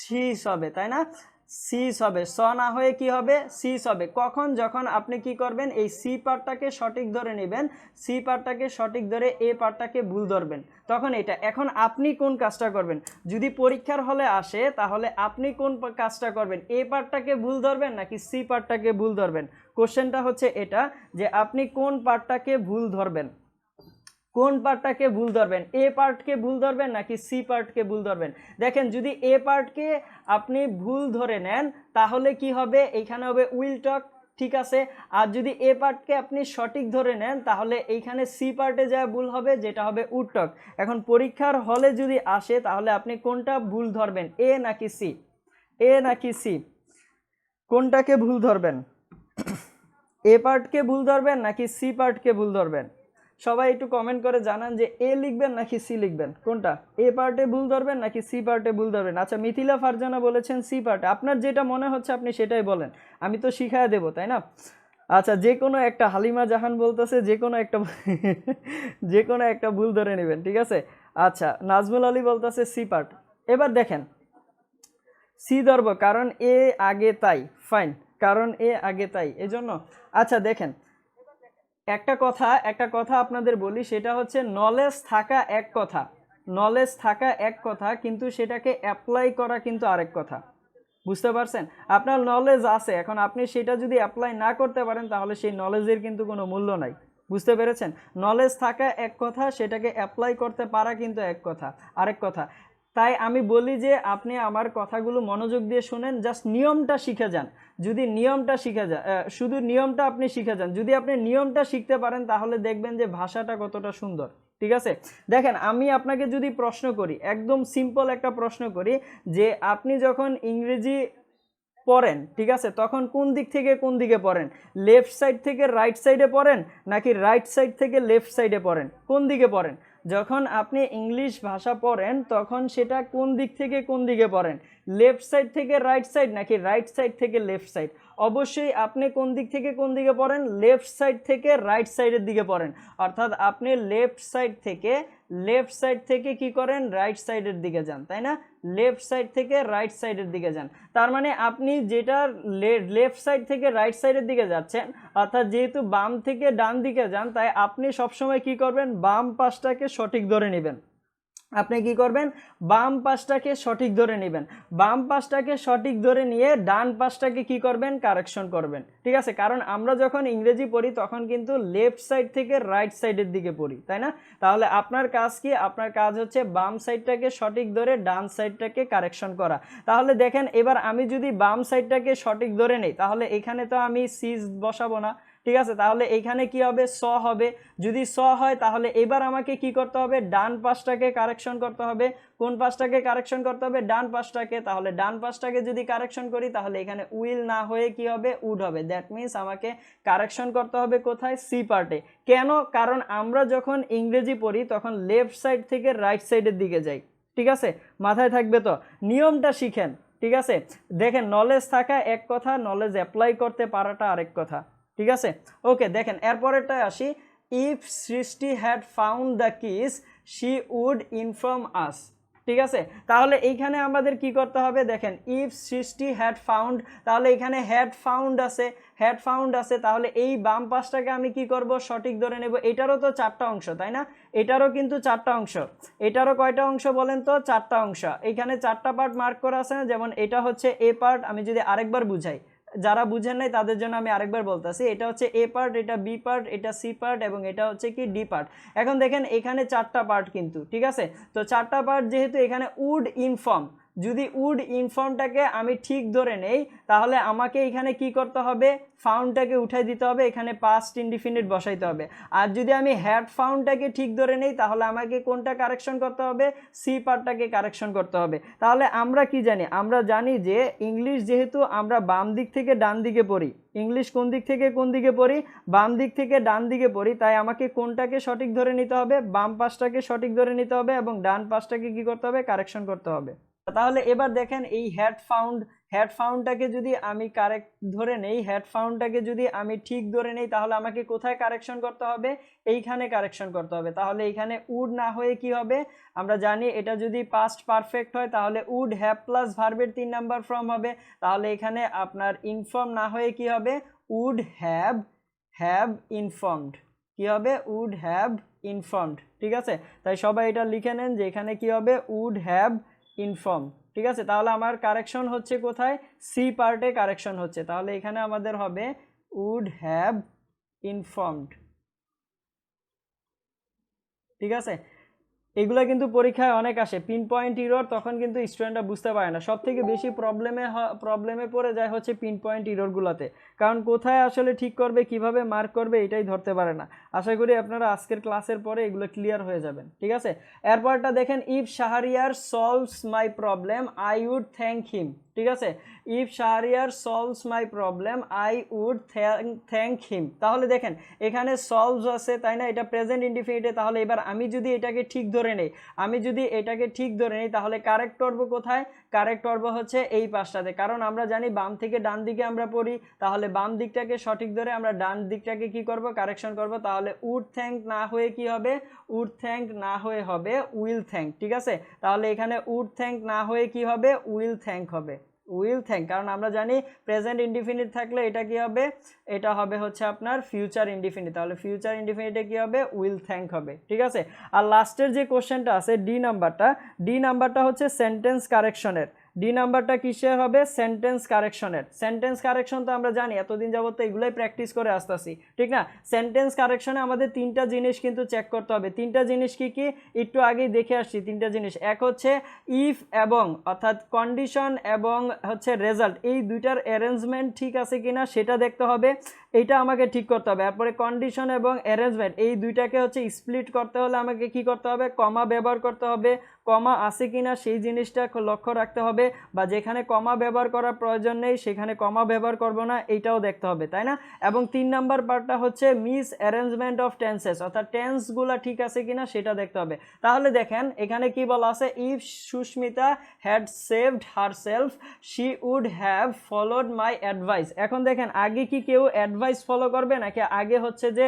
সিস হবে, তাই না? সিস হবে, স না হয়ে কি হবে? সিস হবে। কখন? যখন আপনি কি করবেন? এই সি পার্টটাকে সঠিক ধরে নেবেন, সি পার্টটাকে সঠিক ধরে এ পার্টটাকে ভুল ধরবেন, তখন এটা। এখন আপনি কোন কাজটা করবেন? যদি পরীক্ষার হলে আসে তাহলে আপনি কোন কাজটা করবেন? এ পার্টটাকে ভুল ধরবেন নাকি সি পার্টটাকে ভুল ধরবেন? কোশ্চেনটা হচ্ছে এটা যে আপনি কোন পার্টটাকে ভুল ধরবেন, কোন পার্টটাকে ভুল ধরবেন? এ পার্টকে ভুল ধরবেন নাকি সি পার্টকে ভুল ধরবেন? দেখেন যদি এ পার্টকে আপনি ভুল ধরে নেন তাহলে কি হবে? এইখানে হবে উইল টক, ঠিক আছে? আর যদি এ পার্টকে আপনি সঠিক ধরে নেন তাহলে এইখানে সি পার্টে যা ভুল হবে যেটা হবে উড টক। এখন পরীক্ষার হলে যদি আসে তাহলে আপনি কোনটা ভুল ধরবেন? এ নাকি সি? এ নাকি সি? কোনটাকে ভুল ধরবেন? এ পার্টকে ভুল ধরবেন নাকি সি পার্টকে ভুল ধরবেন? সবাই একটু কমেন্ট করে জানান যে এ লিখবেন নাকি সি লিখবেন, কোনটা? এ পার্টে ভুল ধরবেন নাকি সি পার্টে ভুল ধরবেন? আচ্ছা মিথিলা ফারজানা বলেছেন সি পার্টে। আপনার যেটা মনে হচ্ছে আপনি সেটাই বলেন, আমি তো শিখায় দেবো, তাই না? আচ্ছা যে কোনো একটা, হালিমা জাহান বলতেছে যে কোনো একটা যে কোনো একটা ভুল ধরে নেবেন, ঠিক আছে? আচ্ছা নাজমুল আলী বলতেছে সি পার্ট। এবার দেখেন সি ধরব কারণ এ আগে তাই, ফাইন, কারণ এ আগে তাই, এজন্য। আচ্ছা দেখেন একটা কথা আপনাদের বলি, সেটা হচ্ছে নলেজ থাকা এক কথা, নলেজ থাকা এক কথা, কিন্তু সেটাকে অ্যাপ্লাই করা কিন্তু আরেক কথা। বুঝতে পারছেন? আপনার নলেজ আছে, এখন আপনি সেটা যদি অ্যাপ্লাই না করতে পারেন তাহলে সেই নলেজের কিন্তু কোনো মূল্য নাই। বুঝতে পেরেছেন? নলেজ থাকা এক কথা, সেটাকে অ্যাপ্লাই করতে পারা কিন্তু এক কথা, আরেক কথা। তাই আমি বলি যে আপনি আমার কথাগুলো মনোযোগ দিয়ে শুনেন, জাস্ট নিয়মটা শিখে যান। যদি নিয়মটা শিখে যান, শুধু নিয়মটা আপনি শিখে যান, যদি আপনি নিয়মটা শিখতে পারেন তাহলে দেখবেন যে ভাষাটা কতটা সুন্দর। ঠিক আছে? দেখেন, আমি আপনাকে যদি প্রশ্ন করি, একদম সিম্পল একটা প্রশ্ন করি, যে আপনি যখন ইংরেজি পড়েন, ঠিক আছে, তখন কোন দিক থেকে কোন দিকে পড়েন? লেফট সাইড থেকে রাইট সাইডে পড়েন, নাকি রাইট সাইড থেকে লেফট সাইডে পড়েন? কোন দিকে পড়েন? যখন আপনি ইংলিশ ভাষা পড়েন তখন সেটা কোন দিক থেকে কোন দিকে পড়েন? লেফট সাইড থেকে রাইট সাইড, নাকি রাইট সাইড থেকে লেফট সাইড? অবশ্যই আপনি কোন দিক থেকে কোন দিকে পড়েন? লেফট সাইড থেকে রাইট সাইডের দিকে পড়েন। অর্থাৎ আপনি লেফট সাইড থেকে কি করেন? রাইট সাইডের দিকে যান, তাই না? লেফট সাইড থেকে রাইট সাইডের দিকে যান। তার মানে আপনি যেটা লেফট সাইড থেকে রাইট সাইডের দিকে যাচ্ছেন, অর্থাৎ যেহেতু বাম থেকে ডান দিকে যান, তাই আপনি সবসময় কি করবেন? বাম পাশটাকে সঠিক ধরে নেবেন। আপনি কি করবেন? বাম পাশটাকে সঠিক ধরে নেবেন। বাম পাশটাকে সঠিক ধরে নিয়ে ডান পাশটাকে কি করবেন? কারেকশন করবেন। ঠিক আছে? কারণ আমরা যখন ইংরেজি পড়ি তখন কিন্তু লেফট সাইড থেকে রাইট সাইডের দিকে পড়ি, তাই না? তাহলে আপনার কাজ কি? আপনার কাজ হচ্ছে বাম সাইডটাকে সঠিক ধরে ডান সাইডটাকে কারেকশন করা। তাহলে দেখেন, এবার আমি যদি বাম সাইডটাকে সঠিক ধরে নেই তাহলে এখানে তো আমি সিজ বসাবো না। ঠিক আছে? তাহলে এইখানে কি হবে? স হবে। যদি স হয় তাহলে এবার আমাকে কি করতে হবে? ডান পাশটাকে কারেকশন করতে হবে। কোন পাশটাকে কারেকশন করতে হবে? ডান পাশটাকে। তাহলে ডান পাশটাকে যদি কারেকশন করি তাহলে এখানে উইল না হয়ে কি হবে? উড হবে। দ্যাট মিন্স আমাকে কারেকশন করতে হবে কোথায়? সি পার্টে। কেন? কারণ আমরা যখন ইংরেজি পড়ি তখন লেফট সাইড থেকে রাইট সাইডের দিকে যাই। ঠিক আছে? মাথায় থাকবে তো? নিয়মটা শিখেন। ঠিক আছে? দেখেন, নলেজ থাকা এক কথা, নলেজ অ্যাপ্লাই করতে পারাটা আরেক কথা। ঠিক আছে? ওকে, দেখেন এরপরেরটায় আসি। If Srishti had found the keys she would inform us. ঠিক আছে? তাহলে এইখানে আমাদের কি করতে হবে? দেখেন, ইফ সৃষ্টি হ্যাড ফাউন্ড, তাহলে এখানে হ্যাড ফাউন্ড আছে, তাহলে এই বাম পাশটাকে আমি কি করব? সঠিক ধরে নেব। এটারও তো 4টা অংশ, তাই না? এটারও কিন্তু 4টা অংশ। এটারও কয়টা অংশ বলেন তো? 4টা অংশ। এখানে 4টা পার্ট মার্ক করা আছে না? যেমন এটা হচ্ছে এ পার্ট। আমি যদি আরেকবার বুঝাই, যারা বুঝেন নাই তাদের জন্য আমি আরেকবার বলতেছি। এটা হচ্ছে এ পার্ট, এটা বি পার্ট, এটা সি পার্ট এবং এটা হচ্ছে কি ডি পার্ট। এখন দেখেন এখানে 4টা পার্ট কিন্তু, ঠিক আছে? তো 4টা পার্ট যেহেতু, এখানে উড ইনফর্ম, যদি উড ইনফর্মটাকে আমি ঠিক ধরে নেই তাহলে আমাকে এখানে কি করতে হবে? ফাউন্ডটাকে উঠাই দিতে হবে, এখানে পাস্ট ইনডিফিনিট বসাইতে হবে। আর যদি আমি হ্যাড ফাউন্ডটাকে ঠিক ধরে নেই তাহলে আমাকে কোনটা কারেকশন করতে হবে? সি পার্টটাকে কারেকশন করতে হবে। তাহলে আমরা কি জানি? আমরা জানি যে ইংলিশ যেহেতু আমরা বাম দিক থেকে ডান দিকে পড়ি, ইংলিশ কোন দিক থেকে কোন দিকে পড়ি? বাম দিক থেকে ডান দিকে পড়ি। তাই আমাকে কোনটাকে সঠিক ধরে নিতে হবে? বাম পাশটাকে সঠিক ধরে নিতে হবে এবং ডান পাশটাকে কি করতে হবে? কারেকশন করতে হবে। তাহলে এবার দেখেন, এই হেড ফাউন্ডটাকে যদি আমি কারেক্ট ধরে নেই, হেড ফাউন্ডটাকে যদি আমি ঠিক ধরে নেই তাহলে আমাকে কোথায় কারেকশন করতে হবে? এইখানে কারেকশন করতে হবে। তাহলে এইখানে উড না হয়ে কি হবে? আমরা জানি এটা যদি পাস্ট পারফেক্ট হয় তাহলে উড হ্যাভ প্লাস ভার্বের 3 নাম্বার ফর্ম হবে। তাহলে এখানে আপনার ইনফর্ম না হয়ে কি হবে? Would have informed. কি হবে? Would have informed. ঠিক আছে? তাই সবাই এটা লিখে নেন যে এখানে কি হবে? Would have inform. ঠিক আছে? তাহলে আমার কারেকশন হচ্ছে কোথায়? সি পার্টে কারেকশন হচ্ছে। তাহলে এখানে আমাদের হবে উড হ্যাভ ইনফর্মড। ঠিক আছে? এগুলা কিন্তু পরীক্ষায় অনেক আসে, পিন পয়েন্ট ইরর, তখন কিন্তু স্টুডেন্টরা বুঝতে পারে না। সব থেকে বেশি প্রবলেমে পড়ে যায় হচ্ছে পিন পয়েন্ট ইররগুলোতে, কারণ কোথায় আসলে ঠিক করবে, কিভাবে মার্ক করবে এটাই ধরতে পারে না। আশা করি আপনারা আজকের ক্লাসের পরে এগুলো ক্লিয়ার হয়ে যাবেন। ঠিক আছে? এরপরটা দেখেন, if Shahriar solves my problem I would thank him. ঠিক আছে? If Shahriar solves my problem I would thank him. তাহলে দেখেন এখানে সলভস আছে, তাই না? এটা প্রেজেন্ট ইনডিফিনিটে। তাহলে এবার আমি যদি এটাকে ঠিক ধরে নেই, তাহলে কারেক্ট করব কোথায়? কারেক্ট করব হচ্ছে এই পাশটাতে, কারণ আমরা জানি বাম থেকে ডান দিকে আমরা পড়ি। তাহলে বাম দিকটাকে সঠিক ধরে আমরা ডান দিকটাকে কি করব? কারেকশন করব। তাহলে উড থ্যাংক না হয়ে কি হবে? উড থ্যাংক না হয়ে হবে উইল থ্যাংক। ঠিক আছে? তাহলে এখানে উড থ্যাংক না হয়ে কি হবে? উইল থ্যাংক হবে। উইল থ্যাংক, কারণ আমরা জানি প্রেজেন্ট ইনডিফিনিট থাকলে এটা কি হবে? এটা হবে হচ্ছে আপনার ফিউচার ইনডিফিনিট। তাহলে ফিউচার ইনডিফিনিটে কি হবে? উইল থ্যাংক হবে। ঠিক আছে? আর লাস্টের যে কোশ্চেনটা আছে ডি নাম্বারটা হচ্ছে সেন্টেন্স কারেকশনের। ডি নাম্বারটা কিসের হবে? সেন্টেন্স কারেকশনের। সেন্টেন্স কারেকশন তো আমরা জানি, এতদিন যাবত তো এগুলোই প্র্যাকটিস করে আসতেছি, ঠিক না? সেন্টেন্স কারেকশনে আমাদের তিনটা জিনিস কিন্তু চেক করতে হবে। তিনটা জিনিস কি কি একটু আগেই দেখে আসছি। তিনটা জিনিস, এক হচ্ছে ইফ এবং অর্থাৎ কন্ডিশন এবং হচ্ছে রেজাল্ট, এই দুইটার অ্যারেঞ্জমেন্ট ঠিক আছে কিনা সেটা দেখতে হবে, এইটা আমাকে ঠিক করতে হবে। তারপরে কন্ডিশন এবং অ্যারেঞ্জমেন্ট এই দুইটাকে হচ্ছে স্প্লিট করতে হলে আমাকে কি করতে হবে? কমা ব্যবহার করতে হবে। কমা আছে কিনা সেই জিনিসটা লক্ষ্য রাখতে হবে, বা যেখানে কমা ব্যবহার করার প্রয়োজন নেই সেখানে কমা ব্যবহার করব না, এইটাও দেখতে হবে, তাই না? এবং 3 নাম্বার পার্টটা হচ্ছে মিস অ্যারেঞ্জমেন্ট অফ টেন্সেস, অর্থাৎ টেন্সগুলো ঠিক আছে কিনা সেটা দেখতে হবে। তাহলে দেখেন এখানে কি বলা আছে? If Sushmita had saved herself she would have followed my advice. এখন দেখেন আগে কি কেউ অ্যাডভাইস ফলো করবে নাকি আগে হচ্ছে যে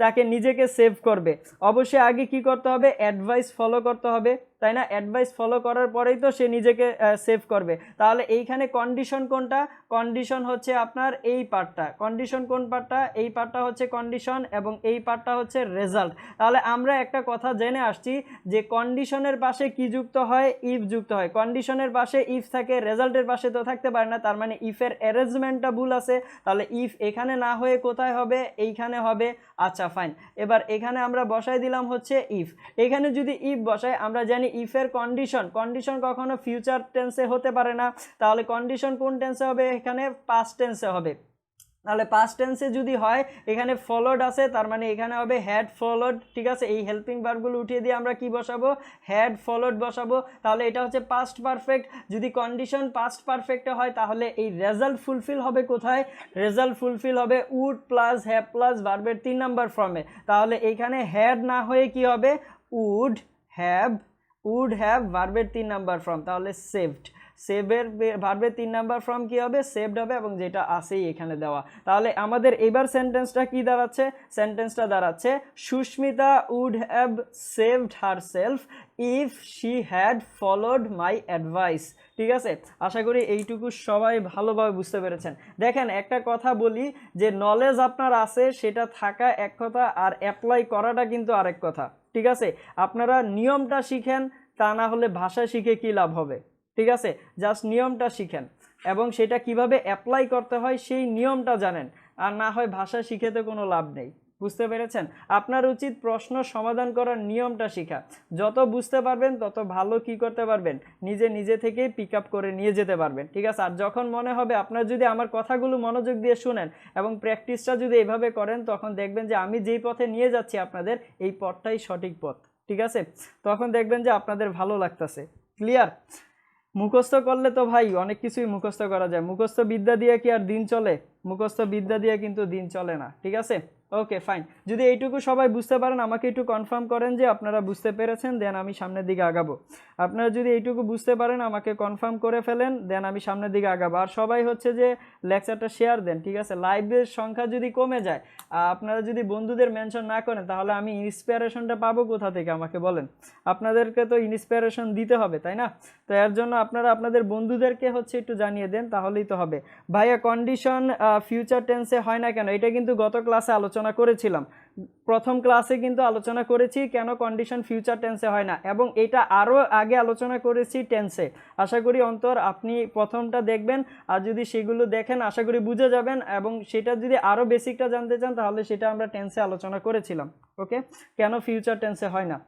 তাকে নিজেকে সেভ করবে? অবশ্যই আগে কি করতে হবে? অ্যাডভাইস ফলো করতে হবে, তাই না? অ্যাডভাইস ফলো করার পরেই তো সে নিজেকে সেভ করবে। তাহলে এইখানে কন্ডিশন কোনটা? কন্ডিশন হচ্ছে আপনার এই পার্টটা। কন্ডিশন কোন পার্টটা? এই পার্টটা হচ্ছে কন্ডিশন এবং এই পার্টটা হচ্ছে রেজাল্ট। তাহলে আমরা একটা কথা জেনে আসছি যে কন্ডিশনের পাশে কি যুক্ত হয়? ইফ যুক্ত হয়। কন্ডিশনের পাশে ইফ থাকে, রেজাল্টের পাশে তো থাকতে পারে না, তার মানে ইফের অ্যারেঞ্জমেন্টটা ভুল আছে। তাহলে ইফ এখানে না হয়ে কোথায় হবে? এইখানে হবে। আচ্ছা ফাইন, এবার এখানে আমরা বসাই দিলাম হচ্ছে ইফ। এখানে যদি ইফ বসাই, আমরা জানি ইফের কন্ডিশন, কন্ডিশন কখনো ফিউচার টেন্সে হতে পারে না। তাহলে কন্ডিশন কোন টেন্সে হবে? এখানে পাস্ট টেন্সে হবে। তাহলে পাস্ট টেন্সে যদি হয়, এখানে ফলোড আছে, তার মানে এখানে হবে হ্যাড ফলোড, ঠিক আছে? এই হেল্পিং ভার্বগুলো উঠিয়ে দিয়ে আমরা কি বসাবো? হ্যাড ফলোড বসাবো। তাহলে এটা হচ্ছে পাস্ট পারফেক্ট। যদি কন্ডিশন পাস্ট পারফেক্টে হয় তাহলে এই রেজাল্ট ফুলফিল হবে কোথায়? রেজাল্ট ফুলফিল হবে উড প্লাস হ্যাভ প্লাস ভার্বের 3 নাম্বার ফর্মে। তাহলে এইখানে হ্যাড না হয়ে কি হবে? উড হ্যাভ ভার্বের 3 নাম্বার ফর্ম, তাহলে সেভড। সেভের ভার্বের 3 নাম্বার ফর্ম কি হবে? সেভড হবে, এবং যেটা আছেই এখানে দেওয়া। তাহলে আমাদের এবার সেন্টেন্সটা কি দাঁড়াচ্ছে? সেন্টেন্সটা দাঁড়াচ্ছে Sushmita would have saved herself if she had followed my advice. ঠিক আছে, আশা করি এইটুকু সবাই ভালোভাবে বুঝতে পেরেছেন। দেখেন একটা কথা বলি, যে নলেজ আপনার আছে সেটা থাকা এক কথা, আর অ্যাপ্লাই করাটা কিন্তু আরেক কথা। ঠিক আছে, আপনারা নিয়মটা শিখেন, তা না হলে ভাষা শিখে কি লাভ হবে? ঠিক আছে, জাস্ট নিয়মটা শিখেন এবং সেটা কিভাবে অ্যাপ্লাই করতে হয় সেই নিয়মটা জানেন, আর না হয় ভাষা শিখে তো কোনো লাভ নেই। বুঝতে পেরেছেন? আপনার উচিত প্রশ্ন সমাধান করার নিয়মটা শেখা। যত বুঝতে পারবেন তত ভালো কি করতে পারবেন? নিজে থেকেই পিক আপ করে নিয়ে যেতে পারবেন। ঠিক আছে, আর যখন মনে হবে আপনার যদি আমার কথাগুলো মনোযোগ দিয়ে শুনেন এবং প্র্যাকটিসটা যদি এইভাবে করেন, তখন দেখবেন যে আমি যেই পথে নিয়ে যাচ্ছি আপনাদের, এই পথটাই সঠিক পথ। ঠিক আছে, তখন দেখবেন যে আপনাদের ভালো লাগতেছে। ক্লিয়ার? মুখস্থ করলে তো ভাই অনেক কিছুই মুখস্থ করা যায়, মুখস্থ বিদ্যা দিয়ে কি আর দিন চলে? মুখস্থ বিদ্যা দিয়ে কিন্তু দিন চলে না। ঠিক আছে, ওকে ফাইন। যদি এইটুকু সবাই বুঝতে পারেন আমাকে একটু কনফার্ম করেন যে আপনারা বুঝতে পেরেছেন, দেন আমি সামনের দিকে আগাবো। আপনারা যদি এইটুকু বুঝতে পারেন আমাকে কনফার্ম করে ফেলেন, দেন আমি সামনের দিকে আগাবো। আর সবাই হচ্ছে যে লেকচারটা শেয়ার দেন। ঠিক আছে, লাইভের সংখ্যা যদি কমে যায়, আপনারা যদি বন্ধুদের মেনশন না করেন, তাহলে আমি ইন্সপিরেশনটা পাবো কোথা থেকে আমাকে বলেন? আপনাদেরকে তো ইন্সপিরেশন দিতে হবে, তাই না? তো এর জন্য আপনারা আপনাদের বন্ধুদেরকে হচ্ছে একটু জানিয়ে দেন, তাহলেই তো হবে। ভাইয়া কন্ডিশন ফিউচার টেন্সে হয় না কেন? এটা কিন্তু গত ক্লাসে আলোচনা করেছিলাম। প্রথম ক্লাসে কিন্তু আলোচনা করেছি কেন কন্ডিশন ফিউচার টেন্সে হয় না, এবং এটা আরও আগে আলোচনা করেছি টেন্সে। আশা করি অন্তর আপনি প্রথমটা দেখবেন, আর যদি সেগুলো দেখেন আশা করি বুঝে যাবেন, এবং সেটা যদি আরও বেসিকটা জানতে চান তাহলে সেটা আমরা টেন্সে আলোচনা করেছিলাম। ওকে, কেন ফিউচার টেন্সে হয় না।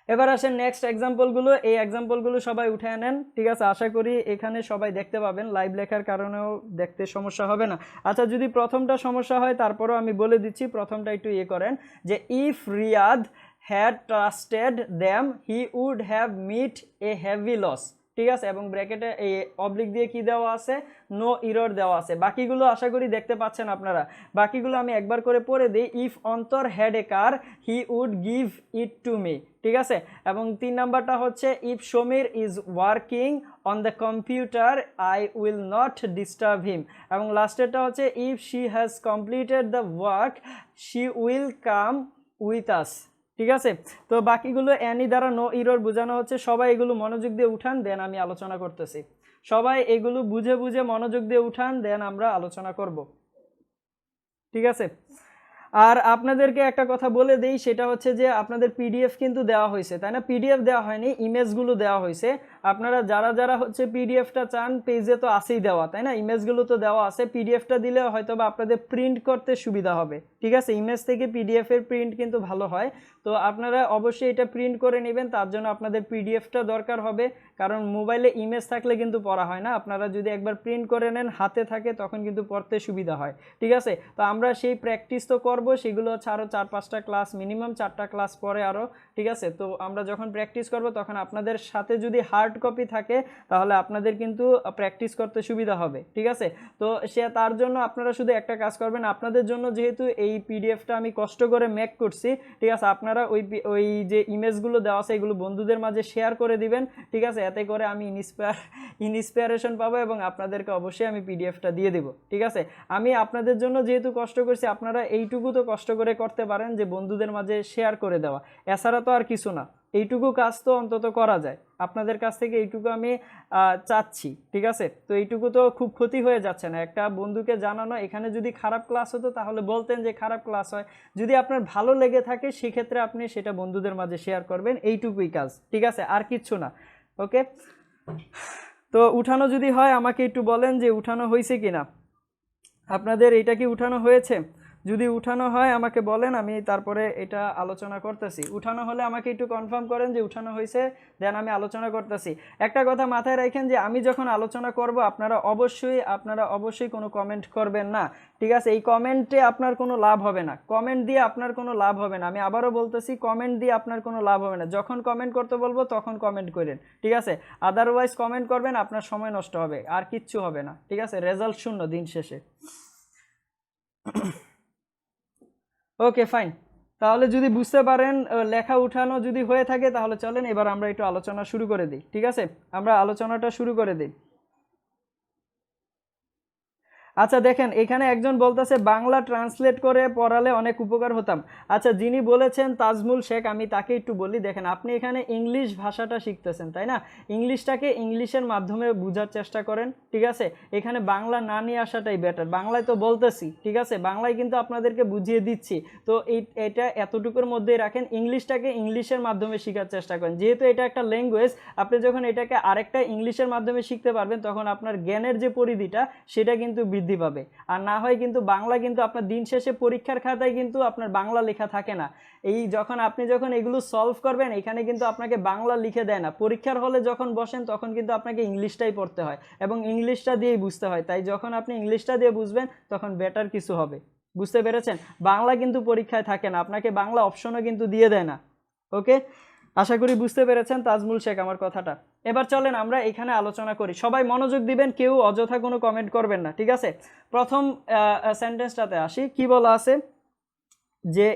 এবার আসেন নেক্সট এক্সাম্পলগুলো। এই এক্সাম্পলগুলো সবাই উঠে আনেন। ঠিক আছে, আশা করি এখানে সবাই দেখতে পাবেন, লাইভ লেখার কারণেও দেখতে সমস্যা হবে না। আচ্ছা, যদি প্রথমটা সমস্যা হয় তারপরও আমি বলে দিচ্ছি, প্রথমটা একটু করেন যে if Riyad had trusted them he would have meet a heavy loss. ঠিক আছে, এবং ব্র্যাকেটে এই অবলিক দিয়ে কি দেওয়া আছে? নো ইরর দেওয়া আছে। বাকিগুলো আশা করি দেখতে পাচ্ছেন আপনারা। বাকিগুলো আমি একবার করে পড়ে দিই। If Antor had a car he would give it to me. ঠিক আছে, এবং 3 নাম্বারটা হচ্ছে if Samir is working on the computer I will not disturb him, এবং লাস্টেরটা হচ্ছে if she has completed the work she will come with us. ঠিক আছে, তো বাকিগুলো অ্যানি দ্বারা নো ইরর বোঝানো হচ্ছে। সবাই এগুলো মনোযোগ দিয়ে উঠান, দেন আমি আলোচনা করতেছি। সবাই এগুলো বুঝে বুঝে মনোযোগ দিয়ে উঠান, দেন আমরা আলোচনা করব। ঠিক আছে, আর আপনাদেরকে একটা কথা বলে দেই, সেটা হচ্ছে যে আপনাদের পিডিএফ কিন্তু দেওয়া হয়েছে, তাই না? পিডিএফ দেওয়া হয়নি, ইমেজগুলো দেওয়া হয়েছে। আপনারা যারা যারা হচ্ছে পিডিএফটা চান পেজে তো আছেই দেওয়া, তাই না? ইমেজগুলো তো দেওয়া আছে, পিডিএফটা দিলে হয়তো বা আপনাদের প্রিন্ট করতে সুবিধা হবে, ঠিক আছে? ইমেজ থেকে পিডিএফ এর প্রিন্ট কিন্তু ভালো হয়। তো আপনারা অবশ্যই এটা প্রিন্ট করে নেবেন, তার জন্য আপনাদের পিডিএফটা দরকার হবে, কারণ মোবাইলে ইমেজ থাকলে কিন্তু পড়া হয় না। আপনারা যদি একবার প্রিন্ট করে নেন হাতে থাকে তখন কিন্তু পড়তে সুবিধা হয়, ঠিক আছে? তো আমরা সেই প্র্যাকটিস তো করব, সেগুলো হচ্ছে আরও 4-5টা ক্লাস, মিনিমাম 4টা ক্লাস পরে আরও, ঠিক আছে? তো আমরা যখন প্র্যাকটিস করব তখন আপনাদের সাথে যদি হার্ড কপি থাকে তাহলে আপনাদের কিন্তু প্র্যাকটিস করতে সুবিধা হবে, ঠিক আছে? তো তার জন্য আপনারা শুধু একটা কাজ করবেন, আপনাদের জন্য যেহেতু এই পিডিএফটা আমি কষ্ট করে মেক করছি, ঠিক আছে? আপনারা ওই যে ইমেজগুলো দেওয়া আছে এগুলো বন্ধুদের মাঝে শেয়ার করে দিবেন, ঠিক আছে? এতে করে আমি ইন্সপিরেশন পাবো এবং আপনাদেরকে অবশ্যই আমি পিডিএফটা দিয়ে দেবো, ঠিক আছে? আমি আপনাদের জন্য যেহেতু কষ্ট করছি, আপনারা এইটুকু তো কষ্ট করে করতে পারেন যে বন্ধুদের মাঝে শেয়ার করে দেওয়া, এছাড়া তো আর কিছু না। এইটুকু কাজ তো অন্তত করা যায়, আপনাদের কাছ থেকে এইটুকু আমি চাচ্ছি, ঠিক আছে? তো এইটুকু তো খুব ক্ষতি হয়ে যাচ্ছে না, একটা বন্ধুকে জানানো। এখানে যদি খারাপ ক্লাস হতো তাহলে বলতেন যে খারাপ ক্লাস হয়, যদি আপনার ভালো লেগে থাকে সেক্ষেত্রে আপনি সেটা বন্ধুদের মাঝে শেয়ার করবেন, এইটুকুই কাজ, ঠিক আছে? আর কিচ্ছু না, ওকে? তো উঠানো যদি হয় আমাকে একটু বলেন যে উঠানো হয়েছে কিনা, আপনাদের এটা কি উঠানো হয়েছে? যদি উঠানো হয় আমাকে বলেন, আমি তারপরে এটা আলোচনা করতেছি। উঠানো হলে আমাকে একটু কনফার্ম করেন যে উঠানো হয়েছে, দেন আমি আলোচনা করতেছি। একটা কথা মাথায় রাখেন যে আমি যখন আলোচনা করব আপনারা অবশ্যই কোনো কমেন্ট করবেন না, ঠিক আছে? এই কমেন্টে আপনার কোনো লাভ হবে না, কমেন্ট দিয়ে আপনার কোনো লাভ হবে না। আমি আবারও বলতেছি, কমেন্ট দিয়ে আপনার কোনো লাভ হবে না। যখন কমেন্ট করতে বলবো তখন কমেন্ট করেন, ঠিক আছে? আদারওয়াইজ কমেন্ট করবেন আপনার সময় নষ্ট হবে, আর কিচ্ছু হবে না, ঠিক আছে? রেজাল্ট শূন্য দিন শেষে। ওকে ফাইন, তাহলে যদি বুঝতে পারেন লেখা উঠানো যদি হয়ে থাকে তাহলে চলেন এবার আমরা একটু আলোচনা শুরু করে দিই, ঠিক আছে? আমরা আলোচনাটা শুরু করে দিই। আচ্ছা দেখেন, এখানে একজন বলতেছে বাংলা ট্রান্সলেট করে পড়ালে অনেক উপকার হতাম। আচ্ছা, যিনি বলেছেন তাজমুল শেখ, আমি তাকে একটু বলি। দেখেন, আপনি এখানে ইংলিশ ভাষাটা শিখতেছেন, তাই না? ইংলিশটাকে ইংলিশের মাধ্যমে বোঝার চেষ্টা করেন, ঠিক আছে? এখানে বাংলা না নিয়ে আসাটাই বেটার। বাংলায় তো বলতেছি, ঠিক আছে? বাংলায় কিন্তু আপনাদেরকে বুঝিয়ে দিচ্ছি। তো এটা এতটুকুর মধ্যেই রাখেন, ইংলিশটাকে ইংলিশের মাধ্যমে শেখার চেষ্টা করেন। যেহেতু এটা একটা ল্যাঙ্গুয়েজ, আপনি যখন এটাকে আরেকটা ইংলিশের মাধ্যমে শিখতে পারবেন তখন আপনার জ্ঞানের যে পরিধিটা সেটা কিন্তু বৃদ্ধি পাবে। আর না হয় কিন্তু বাংলা কিন্তু আপনার দিন শেষে পরীক্ষার খাতায় কিন্তু আপনার বাংলা লেখা থাকে না। আপনি যখন এগুলো সলভ করবেন এখানে কিন্তু আপনাকে বাংলা লিখে দেয় না। পরীক্ষার হলে যখন বসেন তখন কিন্তু আপনাকে ইংলিশটাই পড়তে হয় এবং ইংলিশটা দিয়েই বুঝতে হয়। তাই যখন আপনি ইংলিশটা দিয়ে বুঝবেন তখন বেটার কিছু হবে। বুঝতে পেরেছেন? বাংলা কিন্তু পরীক্ষায় থাকে না, আপনাকে বাংলা অপশনও কিন্তু দিয়ে দেয় না। ওকে, আশা করি বুঝতে পেরেছেন তাজমুল শেখ আমার কথাটা। এবার চলেন আমরা এখানে আলোচনা করি। সবাই মনোযোগ দিবেন, কেউ অযথা কোনো কমেন্ট করবেন না, ঠিক আছে? প্রথম সেন্টেন্সটাতে আসি, কি বলা আছে যে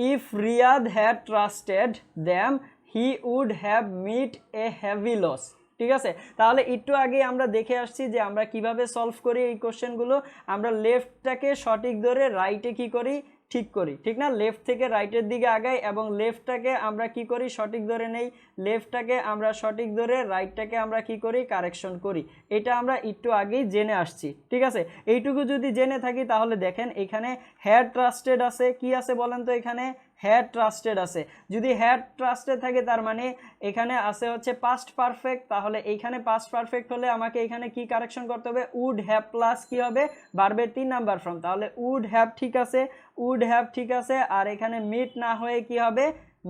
if Riyad had trusted them he would have meet a heavy loss. ঠিক আছে, তাহলে একটু আগে আমরা দেখে আসছি যে আমরা কিভাবে সলভ করি এই কোশ্চেনগুলো। আমরা লেফটটাকে সঠিক ধরে রাইটে কি করি, ঠিক করি, ঠিক না? লেফট থেকে রাইটের দিকে আগাই এবং লেফটটাকে আমরা কি করি, সঠিক ধরে নেই। লেফটটাকে আমরা সঠিক ধরে রাইটটাকে আমরা কি করি, কারেকশন করি। এটা আমরা একটু আগেই জেনে আসছি, ঠিক আছে? এইটুকু যদি জেনে থাকি তাহলে দেখেন এখানে হ্যাড ট্রাস্টেড আছে, কি আছে বলেন তো? এখানে হ্যাড ট্রাস্টেড আছে। যদি হ্যাড ট্রাস্টেড থাকে তার মানে এখানে আছে হচ্ছে পাস্ট পারফেক্ট। তাহলে এইখানে পাস্ট পারফেক্ট হলে আমাকে এখানে কি কারেকশন করতে হবে? উড হ্যাভ প্লাস কি হবে, ভার্বের 3 নাম্বার ফর্ম। তাহলে উড হ্যাভ ঠিক আছে, উড হ্যাভ ঠিক আছে। আর এখানে মিট না হয়ে কি হবে,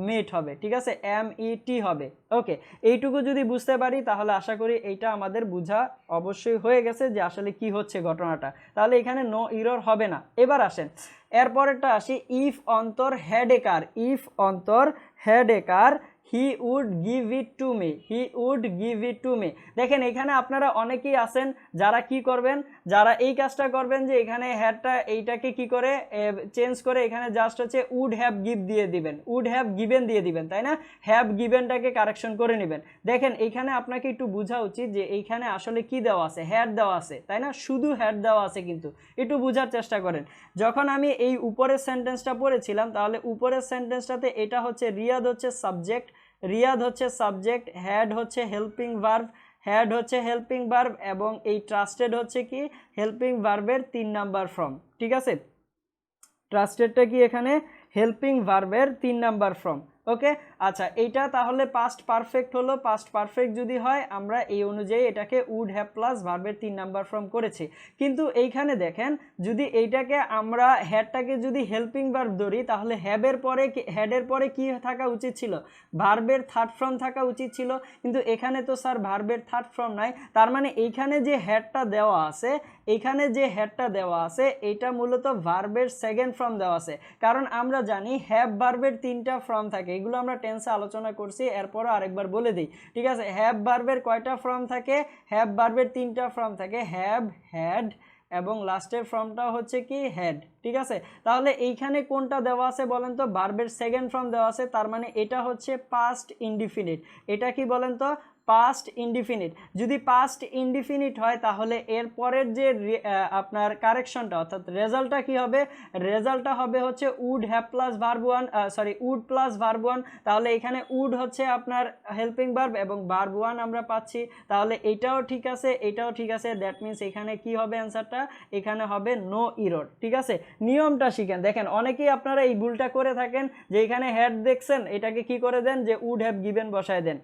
মেট হবে, ঠিক আছে? MET হবে। ওকে, এইটুকু যদি বুঝতে পারি তাহলে আশা করি এইটা আমাদের বোঝা অবশ্যই হয়ে গেছে যে আসলে কি হচ্ছে ঘটনাটা। তাহলে এখানে নো এরর হবে না। এবার আসেন এরপরেরটা আসি, if Antor had a car, if Antor had a car he would give it to me, he would give it to me. দেখেন এখানে আপনারা অনেকেই আছেন যারা কি করবেন, যারা এই কাজটা করবেন যে এখানে হ্যাডটা এইটাকে কি করে চেঞ্জ করে এখানে জাস্ট হচ্ছে উড হ্যাভ গিভ দিয়ে দিবেন, উড হ্যাভ গিভেন দিয়ে দিবেন, তাই না? হ্যাভ গিভেনটাকে কারেকশন করে নেবেন। দেখেন এইখানে আপনাকে একটু বোঝা উচিত যে এইখানে আসলে কি দেওয়া আছে, হ্যাড দেওয়া আছে, তাই না? শুধু হ্যাড দেওয়া আছে, কিন্তু একটু বোঝার চেষ্টা করেন। যখন আমি এই উপরের সেন্টেন্সটা পড়েছিলাম তাহলে উপরের সেন্টেন্সটাতে এটা হচ্ছে রিয়াদ হচ্ছে সাবজেক্ট, রিয়াদ হচ্ছে সাবজেক্ট, হ্যাড হচ্ছে হেল্পিং ভার্ব, হ্যাড হচ্ছে হেল্পিং ভার্ব এবং এই ট্রাস্টেড হচ্ছে কি হেল্পিং ভার্বের 3 নাম্বার ফর্ম, ঠিক আছে? ট্রাস্টেডটা কি এখানে হেল্পিং ভার্বের 3 নাম্বার ফর্ম। ওকে, আচ্ছা এইটা তাহলে পাস্ট পারফেক্ট হলো। পাস্ট পারফেক্ট যদি হয় আমরা এই অনুযায়ী এটাকে উড হ্যাভ প্লাস ভার্বের 3 নাম্বার ফর্ম করেছি। কিন্তু এইখানে দেখেন যদি এইটাকে আমরা হ্যাডটাকে যদি হেল্পিং ভার্ব ধরি তাহলে হ্যাবের পরে হ্যাডের পরে কি থাকা উচিত ছিল, ভার্বের থার্ড ফর্ম থাকা উচিত ছিল, কিন্তু এখানে তো স্যার ভার্বের থার্ড ফর্ম নাই। তার মানে এইখানে যে হ্যাডটা দেওয়া আছে, এইখানে যে হ্যাডটা দেওয়া আছে এটা মূলত ভার্বের সেকেন্ড ফর্ম দেওয়া আছে। কারণ আমরা জানি হ্যাভ ভার্বের 3টা ফর্ম থাকে, এগুলো আমরা টেন্সে আলোচনা করছি, এরপরও আরেকবার বলে দিই, ঠিক আছে। হ্যাভ ভার্বের কয়টা ফর্ম থাকে, হ্যাভ ভার্বের 3টা ফর্ম থাকে, হ্যাভ, হ্যাড এবং লাস্টের ফর্মটা হচ্ছে কি হ্যাড, ঠিক আছে। তাহলে এইখানে কোনটা দেওয়া আছে বলেন তো, ভার্বের সেকেন্ড ফর্ম দেওয়া আছে, তার মানে এটা হচ্ছে পাস্ট ইনডিফিনিট। এটা কি বলেন তো, পাস্ট ইনডিফিনিট। যদি পাস্ট ইনডিফিনিট হয় তাহলে এর পরের যে আপনার কারেকশনটা অর্থাৎ রেজাল্টটা কি হবে, রেজাল্টটা হবে হচ্ছে would have plus verb one, would plus verb one. তাহলে এখানে উড হচ্ছে আপনার হেল্পিং ভার্ব এবং ভার্ব ওয়ান আমরা পাচ্ছি, তাহলে এটাও ঠিক আছে, এটাও ঠিক আছে। দ্যাট মিনস এখানে কি হবে অ্যান্সারটা, এখানে হবে নো ইরর, ঠিক আছে। নিয়মটা শিখেন, দেখেন অনেকেই আপনারা এই ভুলটা করে থাকেন যে এখানে হ্যাড দেখছেন এটাকে কি করে দেন যে উড হ্যাভ গিভেন বসায় দেন,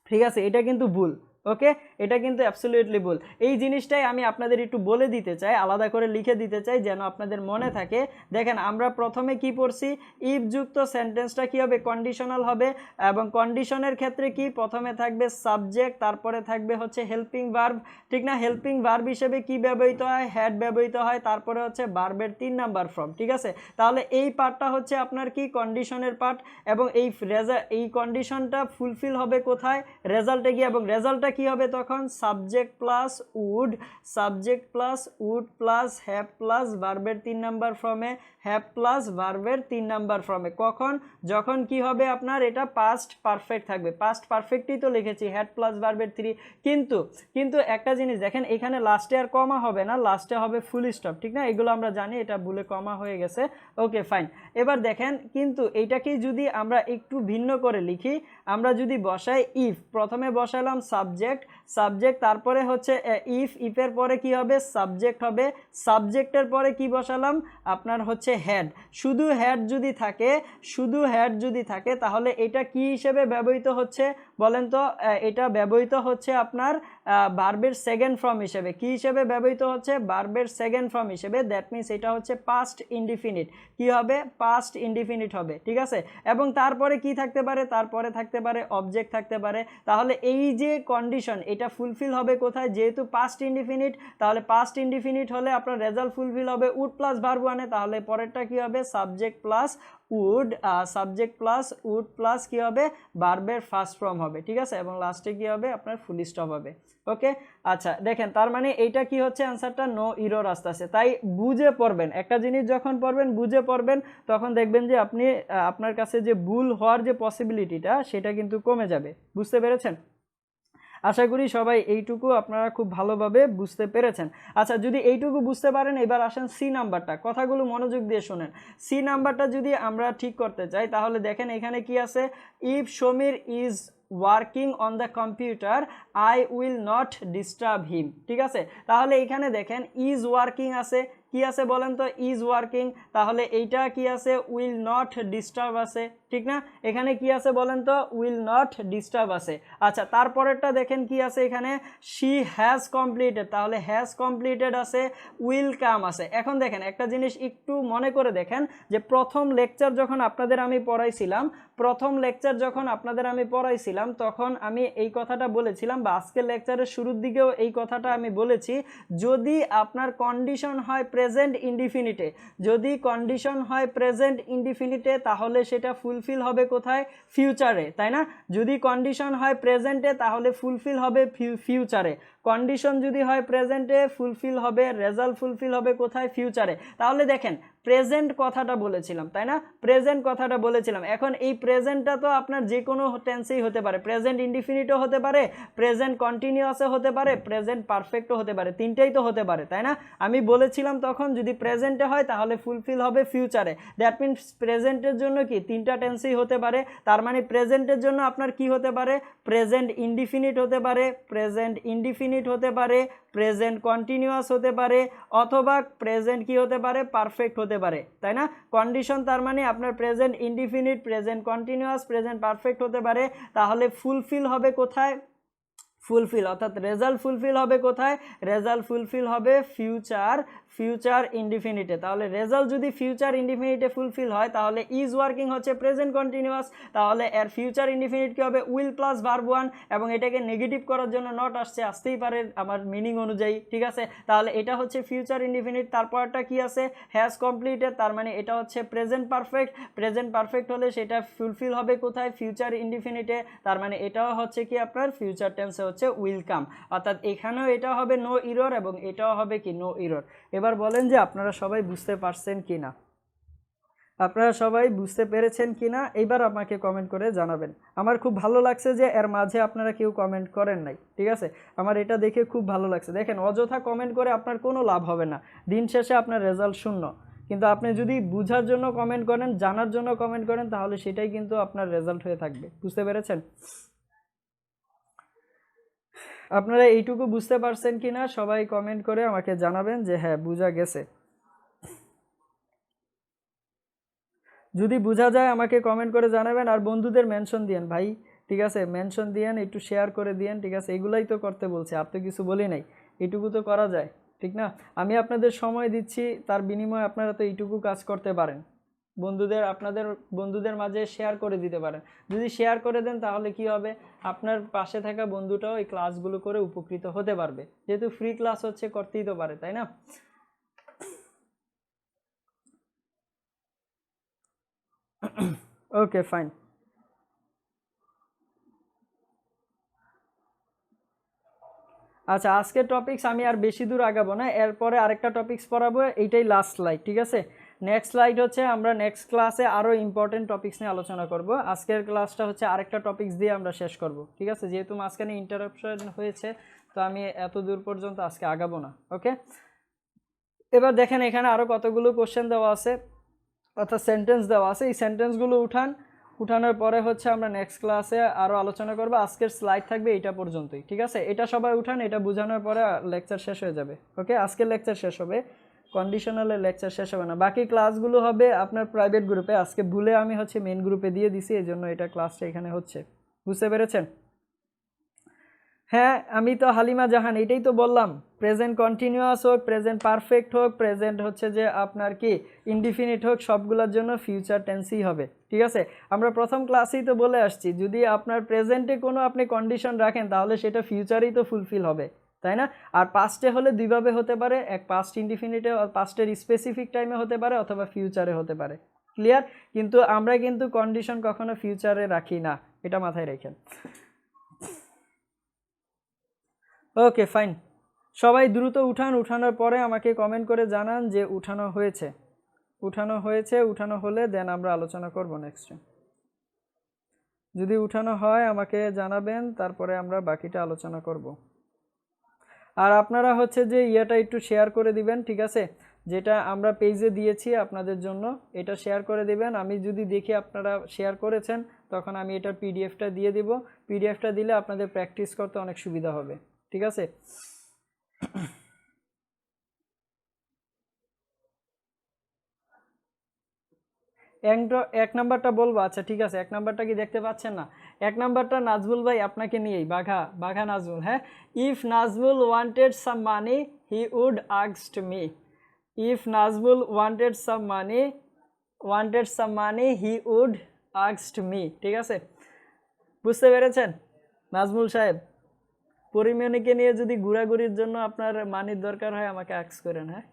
ঠিক আছে, এটা কিন্তু ভুল। ওকে, এটা কিন্তু অ্যাবসলিউটলি ভুল। এই জিনিসটাই আমি আপনাদের একটু বলে দিতে চাই, আলাদা করে লিখে দিতে চাই যেন আপনাদের মনে থাকে। দেখেন আমরা প্রথমে কি পড়ছি, ইফ যুক্ত সেন্টেন্সটা কি হবে, কন্ডিশনাল হবে, এবং কন্ডিশনের ক্ষেত্রে কি প্রথমে থাকবে সাবজেক্ট, তারপরে থাকবে হচ্ছে হেল্পিং ভার্ব, ঠিক না। হেল্পিং ভার্ব হিসেবে কি ব্যবহৃত হয়, হ্যাড ব্যবহৃত হয়, তারপরে হচ্ছে ভার্বের 3 নাম্বার ফর্ম, ঠিক আছে। তাহলে এই পার্টটা হচ্ছে আপনার কি কন্ডিশনের পার্ট, এবং এই কন্ডিশনটা ফুলফিল হবে কোথায়, রেজাল্টে গিয়ে, এবং রেজাল্টটা কি হবে তখন subject plus would, subject plus would plus have plus ভার্বের 3 নাম্বার ফর্মে, হ্যাভ প্লাস ভার্বের 3 নাম্বার ফর্মে। কখন, যখন কি হবে আপনার এটা পাস্ট পারফেক্ট থাকবে। পাস্ট পারফেক্টই তো লিখেছি, হ্যাড প্লাস ভার্বের 3। কিন্তু একটা জিনিস দেখেন, এখানে লাস্টে আর কমা হবে না, লাস্টে হবে ফুল স্টপ, ঠিক না। এগুলো আমরা জানি, এটা ভুলে কমা হয়ে গেছে, ওকে ফাইন। এবার দেখেন কিন্তু এইটাকে যদি আমরা একটু ভিন্ন করে লিখি, আমরা যদি বসাই ইফ, প্রথমে বসালাম সাবজেক্ট, তারপরে হচ্ছে ইফের পরে কি হবে, সাবজেক্ট হবে, সাবজেক্টের পরে কি বসালাম আপনার হচ্ছে হ্যাড। শুধু হ্যাড যদি থাকে তাহলে এটা কি হিসেবে ব্যবহৃত হচ্ছে বলেন তো, এটা ব্যবহৃত হচ্ছে আপনার ভার্বের সেকেন্ড ফর্ম হিসেবে। কি হিসেবে ব্যবহৃত হচ্ছে, ভার্বের সেকেন্ড ফর্ম হিসেবে। দ্যাট মিনস এটা হচ্ছে পাস্ট ইনডিফিনিট, কি হবে, পাস্ট ইনডিফিনিট হবে, ঠিক আছে। এবং তারপরে কি থাকতে পারে, তারপরে থাকতে পারে অবজেক্ট থাকতে পারে। তাহলে এই যে কন্ডিশন এটা ফুলফিল হবে কোথায়, যেহেতু পাস্ট ইনডিফিনিট, তাহলে পাস্ট ইনডিফিনিট হলে আপনার রেজাল্ট ফুলফিল হবে উড প্লাস ভার্ব ওয়ানে। তাহলে পরেরটা কি হবে, সাবজেক্ট প্লাস উড প্লাস কি হবে, ভার্বের ফার্স্ট ফর্ম হবে, ঠিক আছে, এবং লাস্টে কি হবে আপনার ফুল স্টপ হবে। ওকে, আচ্ছা দেখেন তার মানে এইটা কি হচ্ছে অ্যান্সারটা নো ইরর আসতেছে। তাই বুঝে পড়বেন, একটা জিনিস যখন পড়বেন বুঝে পড়বেন, তখন দেখবেন যে আপনি আপনার কাছে যে ভুল হওয়ার যে পসিবিলিটিটা সেটা কিন্তু কমে যাবে। বুঝতে পেরেছেন? আশা করি সবাই এইটুকু আপনারা খুব ভালোভাবে বুঝতে পেরেছেন। আচ্ছা যদি এইটুকু বুঝতে পারেন, এবার আসেন সি নাম্বারটা, কথাগুলো মনোযোগ দিয়ে শোনেন। সি নাম্বারটা যদি আমরা ঠিক করতে চাই তাহলে দেখেন এখানে কি আছে, if Samir is working on the computer I will not disturb হিম, ঠিক আছে। তাহলে এখানে দেখেন ইজ ওয়ার্কিং আছে, কি আছে বলেন তো, ইজ ওয়ার্কিং, তাহলে এইটা কি আছে, উইল নট ডিস্টার্ব আছে, ঠিক না। এখানে কি আছে বলেন তো, উইল নট ডিস্টার্ব আছে। আচ্ছা তারপরেরটা দেখেন কি আছে এখানে, শি হ্যাজ কমপ্লিটেড, তাহলে হ্যাজ কমপ্লিটেড আছে, উইল কাম আছে। এখন দেখেন একটা জিনিস একটু মনে করে দেখেন, যে প্রথম লেকচার যখন আপনাদের আমি পড়াইছিলাম তখন আমি এই কথাটা বলেছিলাম, বা আজকের লেকচারের শুরুর দিকেও এই কথাটা আমি বলেছি, যদি আপনার কন্ডিশন হয় প্রেজেন্ট ইনডিফিনিটে, যদি কন্ডিশন হয় প্রেজেন্ট ইনডিফিনিটে তাহলে সেটা ফুলফিল হবে কোথায়, ফিউচারে, তাই না। যদি কন্ডিশন হয় প্রেজেন্টে তাহলে ফুলফিল হবে ফিউচারে, কন্ডিশন যদি হয় প্রেজেন্টে ফুলফিল হবে, রেজাল্ট ফুলফিল হবে কোথায়, ফিউচারে। তাহলে দেখেন প্রেজেন্ট কথাটা বলেছিলাম, তাই না, প্রেজেন্ট কথাটা বলেছিলাম। এখন এই প্রেজেন্টটা তো আপনার যে কোনো টেন্সেই হতে পারে, প্রেজেন্ট ইনডিফিনিটও হতে পারে, প্রেজেন্ট কন্টিনিউয়াসও হতে পারে, প্রেজেন্ট পারফেক্টও হতে পারে, তিনটেই তো হতে পারে, তাই না। আমি বলেছিলাম তখন যদি প্রেজেন্টে হয় তাহলে ফুলফিল হবে ফিউচারে। দ্যাট মিনস প্রেজেন্টের জন্য কি তিনটা টেন্সেই হতে পারে, তার মানে প্রেজেন্টের জন্য আপনার কি হতে পারে, প্রেজেন্ট ইনডিফিনিট হতে পারে, প্রেজেন্ট ইনডিফিনিট ইনডিফিনিট হতে পারে, প্রেজেন্ট কন্টিনিউয়াস হতে পারে, অথবা প্রেজেন্ট কি হতে পারে, পারফেক্ট হতে পারে, তাই না? কন্ডিশন তার মানে আপনার present indefinite, present continuous, present perfect হতে পারে। তাহলে ফুলফিল হবে কোথায়? ফুলফিল অর্থাৎ রেজাল্ট ফুলফিল হবে কোথায়? রেজাল্ট ফুলফিল হবে ফিউচার ইনডিফিনিটে। তাহলে রেজাল্ট যদি ফিউচার ইনডিফিনিটে ফুলফিল হয় তাহলে ইজ ওয়ার্কিং হচ্ছে প্রেজেন্ট কন্টিনিউয়াস, তাহলে এর ফিউচার ইনডিফিনিট কি হবে? উইল প্লাস ভার্ব ওয়ান, এবং এটাকে নেগেটিভ করার জন্য নট আসতেই পারে আমার মিনিং অনুযায়ী, ঠিক আছে? তাহলে এটা হচ্ছে ফিউচার ইনডিফিনিট। তারপরটা কি আছে? হ্যাজ কমপ্লিটেড, তার মানে এটা হচ্ছে প্রেজেন্ট পারফেক্ট। প্রেজেন্ট পারফেক্ট হলে সেটা ফুলফিল হবে কোথায়? ফিউচার ইনডিফিনিটে, তার মানে এটাও হচ্ছে কি আপনার ফিউচার টেন্সে হচ্ছে উইল কাম, অর্থাৎ এখানেও এটা হবে নো ইরর এবং এটাও হবে কি নো ইরর। এবার বলেন যে আপনারা সবাই বুঝতে পারছেন কিনা, আপনারা সবাই বুঝতে পেরেছেন কিনা এইবার আমাকে কমেন্ট করে জানাবেন। আমার খুব ভালো লাগছে যে এর মাঝে আপনারা কেউ কমেন্ট করেন নাই, ঠিক আছে? আমার এটা দেখে খুব ভালো লাগছে। দেখেন, অযথা কমেন্ট করে আপনার কোনো লাভ হবে না, দিন শেষে আপনার রেজাল্ট শূন্য। কিন্তু আপনি যদি বুঝার জন্য কমেন্ট করেন, জানার জন্য কমেন্ট করেন, তাহলে সেটাই কিন্তু আপনার রেজাল্ট হয়ে থাকবে। বুঝতে পেরেছেন? আপনারা এইটুকু বুঝতে পারছেন কিনা সবাই কমেন্ট করে আমাকে জানাবেন যে হ্যাঁ বোঝা গেছে। যদি বোঝা যায় আমাকে কমেন্ট করে জানাবেন, আর বন্ধুদের মেনশন দিয়েন ভাই, ঠিক আছে? মেনশন দিয়েন, একটু শেয়ার করে দিয়েন, ঠিক আছে? এগুলাই তো করতে বলছি, আর তো কিছু বলি নাই, এইটুকু তো করা যায়, ঠিক না? আমি আপনাদের সময় দিচ্ছি, তার বিনিময়ে আপনারা তো এইটুকু কাজ করতে পারেন। আপনাদের বন্ধুদের মাঝে শেয়ার করে দিতে পারেন। যদি শেয়ার করে দেন তাহলে কি হবে? আপনার পাশে থাকা বন্ধুটাও এই ক্লাসগুলো করে উপকৃত হতে পারবে, যেহেতু ফ্রি ক্লাস হচ্ছে, করতেই তো পারে, তাই না? Okay fine. আচ্ছা, আজকের টপিকস আমি আর বেশি দূর আগাবো না, এরপরে আরেকটা টপিকস পড়াবো, এইটাই লাস্ট স্লাইড, ঠিক আছে? নেক্সট স্লাইড হচ্ছে আমরা নেক্সট ক্লাসে আরও ইম্পর্টেন্ট টপিকস নিয়ে আলোচনা করব। আজকের ক্লাসটা হচ্ছে আরেকটা টপিকস দিয়ে আমরা শেষ করব, ঠিক আছে? যেহেতু মাঝখানে ইন্টারাপশন হয়েছে, তো আমি এত দূর পর্যন্ত আজকে আগাবো না, ওকে? এবার দেখেন, এখানে আরও কতগুলো কোশ্চেন দেওয়া আছে, অর্থাৎ সেন্টেন্স দেওয়া আছে। এই সেন্টেন্সগুলো উঠানোর পরে হচ্ছে আমরা নেক্সট ক্লাসে আরও আলোচনা করব। আজকের স্লাইড থাকবে এটা পর্যন্তই, ঠিক আছে? এটা সবাই উঠান, এটা বোঝানোর পরে লেকচার শেষ হয়ে যাবে, ওকে? আজকের লেকচার শেষ হবে, কন্ডিশনালের লেকচার শেষ হবে না। বাকি ক্লাসগুলো হবে আপনার প্রাইভেট গ্রুপে। আজকে ভুলে আমি হচ্ছে মেন গ্রুপে দিয়ে দিছি, এই জন্য এটা ক্লাসটা এখানে হচ্ছে। বুঝতে পেরেছেন? হ্যাঁ, আমি তো হালিমা জাহান, এটাই তো বললাম। প্রেজেন্ট কন্টিনিউয়াস হোক, প্রেজেন্ট পারফেক্ট হোক, প্রেজেন্ট হচ্ছে যে আপনার কি ইনডিফিনিট হোক, সবগুলোর জন্য ফিউচার টেন্সই হবে, ঠিক আছে? আমরা প্রথম ক্লাসেই তো বলে আসছি, যদি আপনার প্রেজেন্টে কোনো আপনি কন্ডিশন রাখেন তাহলে সেটা ফিউচারেই তো ফুলফিল হবে, তাই না? আর পাস্টে হলে দুইভাবে হতে পারে, এক পাস্ট ইনডিফিনিটে, পাস্টের স্পেসিফিক টাইমে হতে পারে, অথবা ফিউচারে হতে পারে। ক্লিয়ার? কিন্তু আমরা কিন্তু কন্ডিশন কখনো ফিউচারে রাখি না, এটা মাথায় রাখেন। ওকে ফাইন, সবাই দ্রুত উঠানোর পরে আমাকে কমেন্ট করে জানান যে উঠানো হয়েছে। উঠানো হলে দেন আমরা আলোচনা করব নেক্সটে। যদি উঠানো হয় আমাকে জানাবেন, তারপরে আমরা বাকিটা আলোচনা করব। আর আপনারা হচ্ছে যে ইয়েটা একটু শেয়ার করে দিবেন, ঠিক আছে? যেটা আমরা পেজে দিয়েছি আপনাদের জন্য, এটা শেয়ার করে দিবেন। আমি যদি দেখি আপনারা শেয়ার করেছেন, তখন আমি এটার পিডিএফটা দিয়ে দিব। পিডিএফটা দিলে আপনাদের প্র্যাকটিস করতে অনেক সুবিধা হবে, ঠিক আছে? এক নাম্বারটা বলবো, আচ্ছা ঠিক আছে। এক নাম্বারটা কি দেখতে পাচ্ছেন না? এক নাম্বারটা নাজমুল ভাই আপনাকে নিয়েই, বাঘা নাজমুল। হ্যাঁ, if Nazmul wanted some money he would asked me. If Nazmul wanted some money he would asked me, ঠিক আছে? বুঝতে পেরেছেন নাজমুল সাহেব? পরিমণিকে নিয়ে যদি ঘোরাঘুরির জন্য আপনার মানির দরকার হয়, আমাকে আস্ক করেন, হ্যাঁ?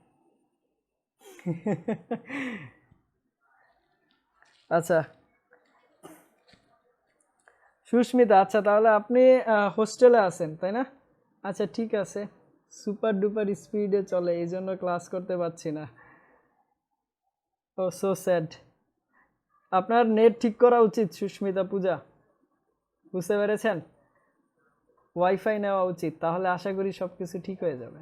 আচ্ছা সুস্মিতা, আচ্ছা তাহলে আপনি হোস্টেলে আছেন, তাই না? আচ্ছা ঠিক আছে, সুপার ডুপার স্পিডে চলে, এই জন্য ক্লাস করতে পারছি না। ও সো স্যাড। আপনার নেট ঠিক করা উচিত সুস্মিতা পূজা, বুঝতে পেরেছেন? ওয়াইফাই নেওয়া উচিত, তাহলে আশা করি সব কিছু ঠিক হয়ে যাবে।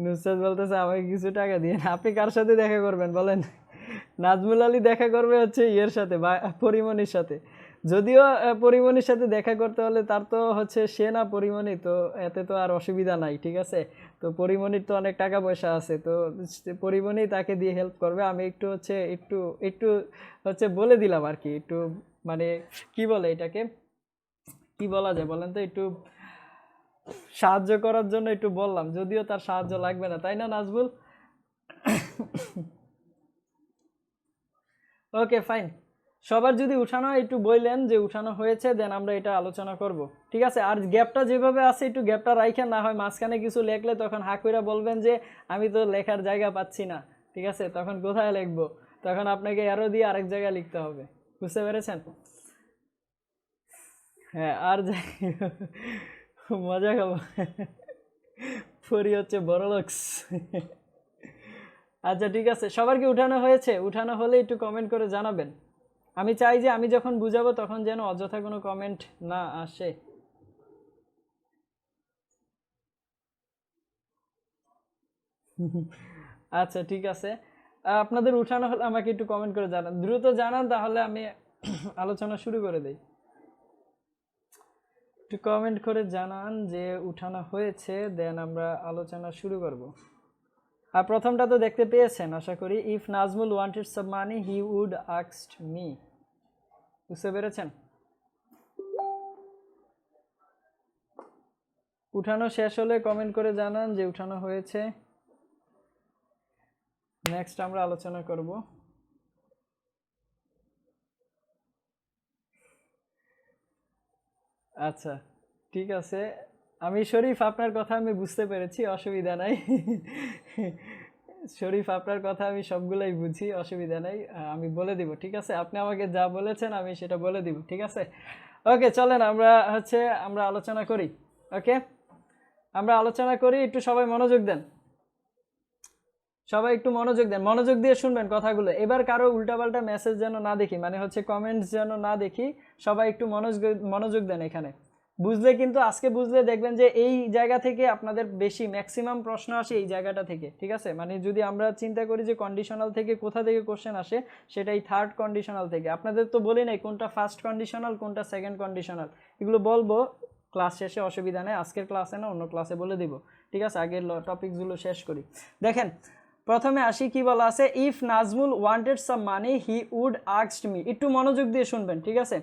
নুসরাত বলতেছে আমাকে কিছু টাকা দিয়ে। আপনি কার সাথে দেখা করবেন বলেন? নাজমুল আলী দেখা করবে হচ্ছে ইয়ের সাথে, পরিমণির সাথে। যদিও পরিমণির সাথে দেখা করতে হলে তার তো হচ্ছে সে না পরিমণি, তো এতে তো আর অসুবিধা নাই, ঠিক আছে। তো পরিমণির তো অনেক টাকা পয়সা আছে, তো পরিমণি তাকে দিয়ে হেল্প করবে। আমি একটু হচ্ছে একটু একটু হচ্ছে বলে দিলাম আর কি, একটু মানে কি বলে এটাকে, কি বলা যায় বলেন তো, একটু সাহায্য করার জন্য একটু বললাম, যদিও তার সাহায্য লাগবে না, তাই না নাজবুল? ওকে ফাইন, সবার যদি উঠানো হয় একটু বললেন যে উঠানো হয়েছে, দেন আমরা এটা আলোচনা করব, ঠিক আছে। আর গ্যাপটা যেভাবে আছে একটু গ্যাপটা রাইখেন, না হয় মাঝখানে কিছু লেখলে তখন হাকুইরা বলবেন যে আমি তো লেখার জায়গা পাচ্ছি না, ঠিক আছে, তখন কোথায় লিখবো, তখন আপনাকে অ্যারো দিয়ে আরেক জায়গায় লিখতে হবে, বুঝতে পেরেছেন? হ্যাঁ, আর যাই মজা খাবো, পরি হচ্ছে বড়লোকস। আচ্ছা ঠিক আছে, সবার কি উঠানো হয়েছে? উঠানো হলে একটু কমেন্ট করে জানাবেন। আমি চাই যে আমি যখন বুঝাবো তখন যেন অযথা কোনো কমেন্ট না আসে। আচ্ছা ঠিক আছে, আপনাদের উঠানো হলে আমাকে একটু কমেন্ট করে জানান, দ্রুত জানান, তাহলে আমি আলোচনা শুরু করে দেই। একটু কমেন্ট করে জানান যে উঠানো হয়েছে, দেন আমরা আলোচনা শুরু করব। আর প্রথমটা তো দেখতে পেয়েছেন আশা করি, if Nazmul wanted some money he would asked me, বুঝতে পেরেছেন? উঠানো শেষ হলে কমেন্ট করে জানান যে উঠানো হয়েছে, নেক্সট আমরা আলোচনা করব। আচ্ছা ঠিক আছে, আমি শরীফ আপনার কথা আমি বুঝতে পেরেছি, অসুবিধা নাই। শরীফ আপনার কথা আমি সবগুলাই বুঝি, অসুবিধা নাই, আমি বলে দিব, ঠিক আছে। আপনি আমাকে যা বলেছেন আমি সেটা বলে দিব, ঠিক আছে। ওকে চলেন আমরা আলোচনা করি। ওকে আমরা আলোচনা করি, একটু সবাই মনোযোগ দেন, সবাই একটু মনোযোগ দেন, মনোযোগ দিয়ে শুনবেন কথাগুলো। এবার কারো উল্টাপাল্টা মেসেজ যেন না দেখি, মানে হচ্ছে কমেন্টস যেন না দেখি, সবাই একটু মনোযোগ দেন এখানে। বুঝলে কিন্তু আজকে বুঝলে দেখবেন যে এই জায়গা থেকে আপনাদের বেশি ম্যাক্সিমাম প্রশ্ন আসে এই জায়গাটা থেকে, ঠিক আছে। মানে যদি আমরা চিন্তা করি যে কন্ডিশনাল থেকে কোথা থেকে কোশ্চেন আসে, সেটাই থার্ড কন্ডিশনাল থেকে। আপনাদের তো বলি নাই কোনটা ফার্স্ট কন্ডিশনাল কোনটা সেকেন্ড কন্ডিশনাল, এগুলো বলবো ক্লাস শেষে, অসুবিধা নেই, আজকের ক্লাসে না অন্য ক্লাসে বলে দিব, ঠিক আছে। আগের টপিকসগুলো শেষ করি। দেখেন প্রথমে আসি, কি বলা আছে, if Nazmul wanted some money he would asked me. একটু মনোযোগ দিয়ে শুনবেন, ঠিক আছে।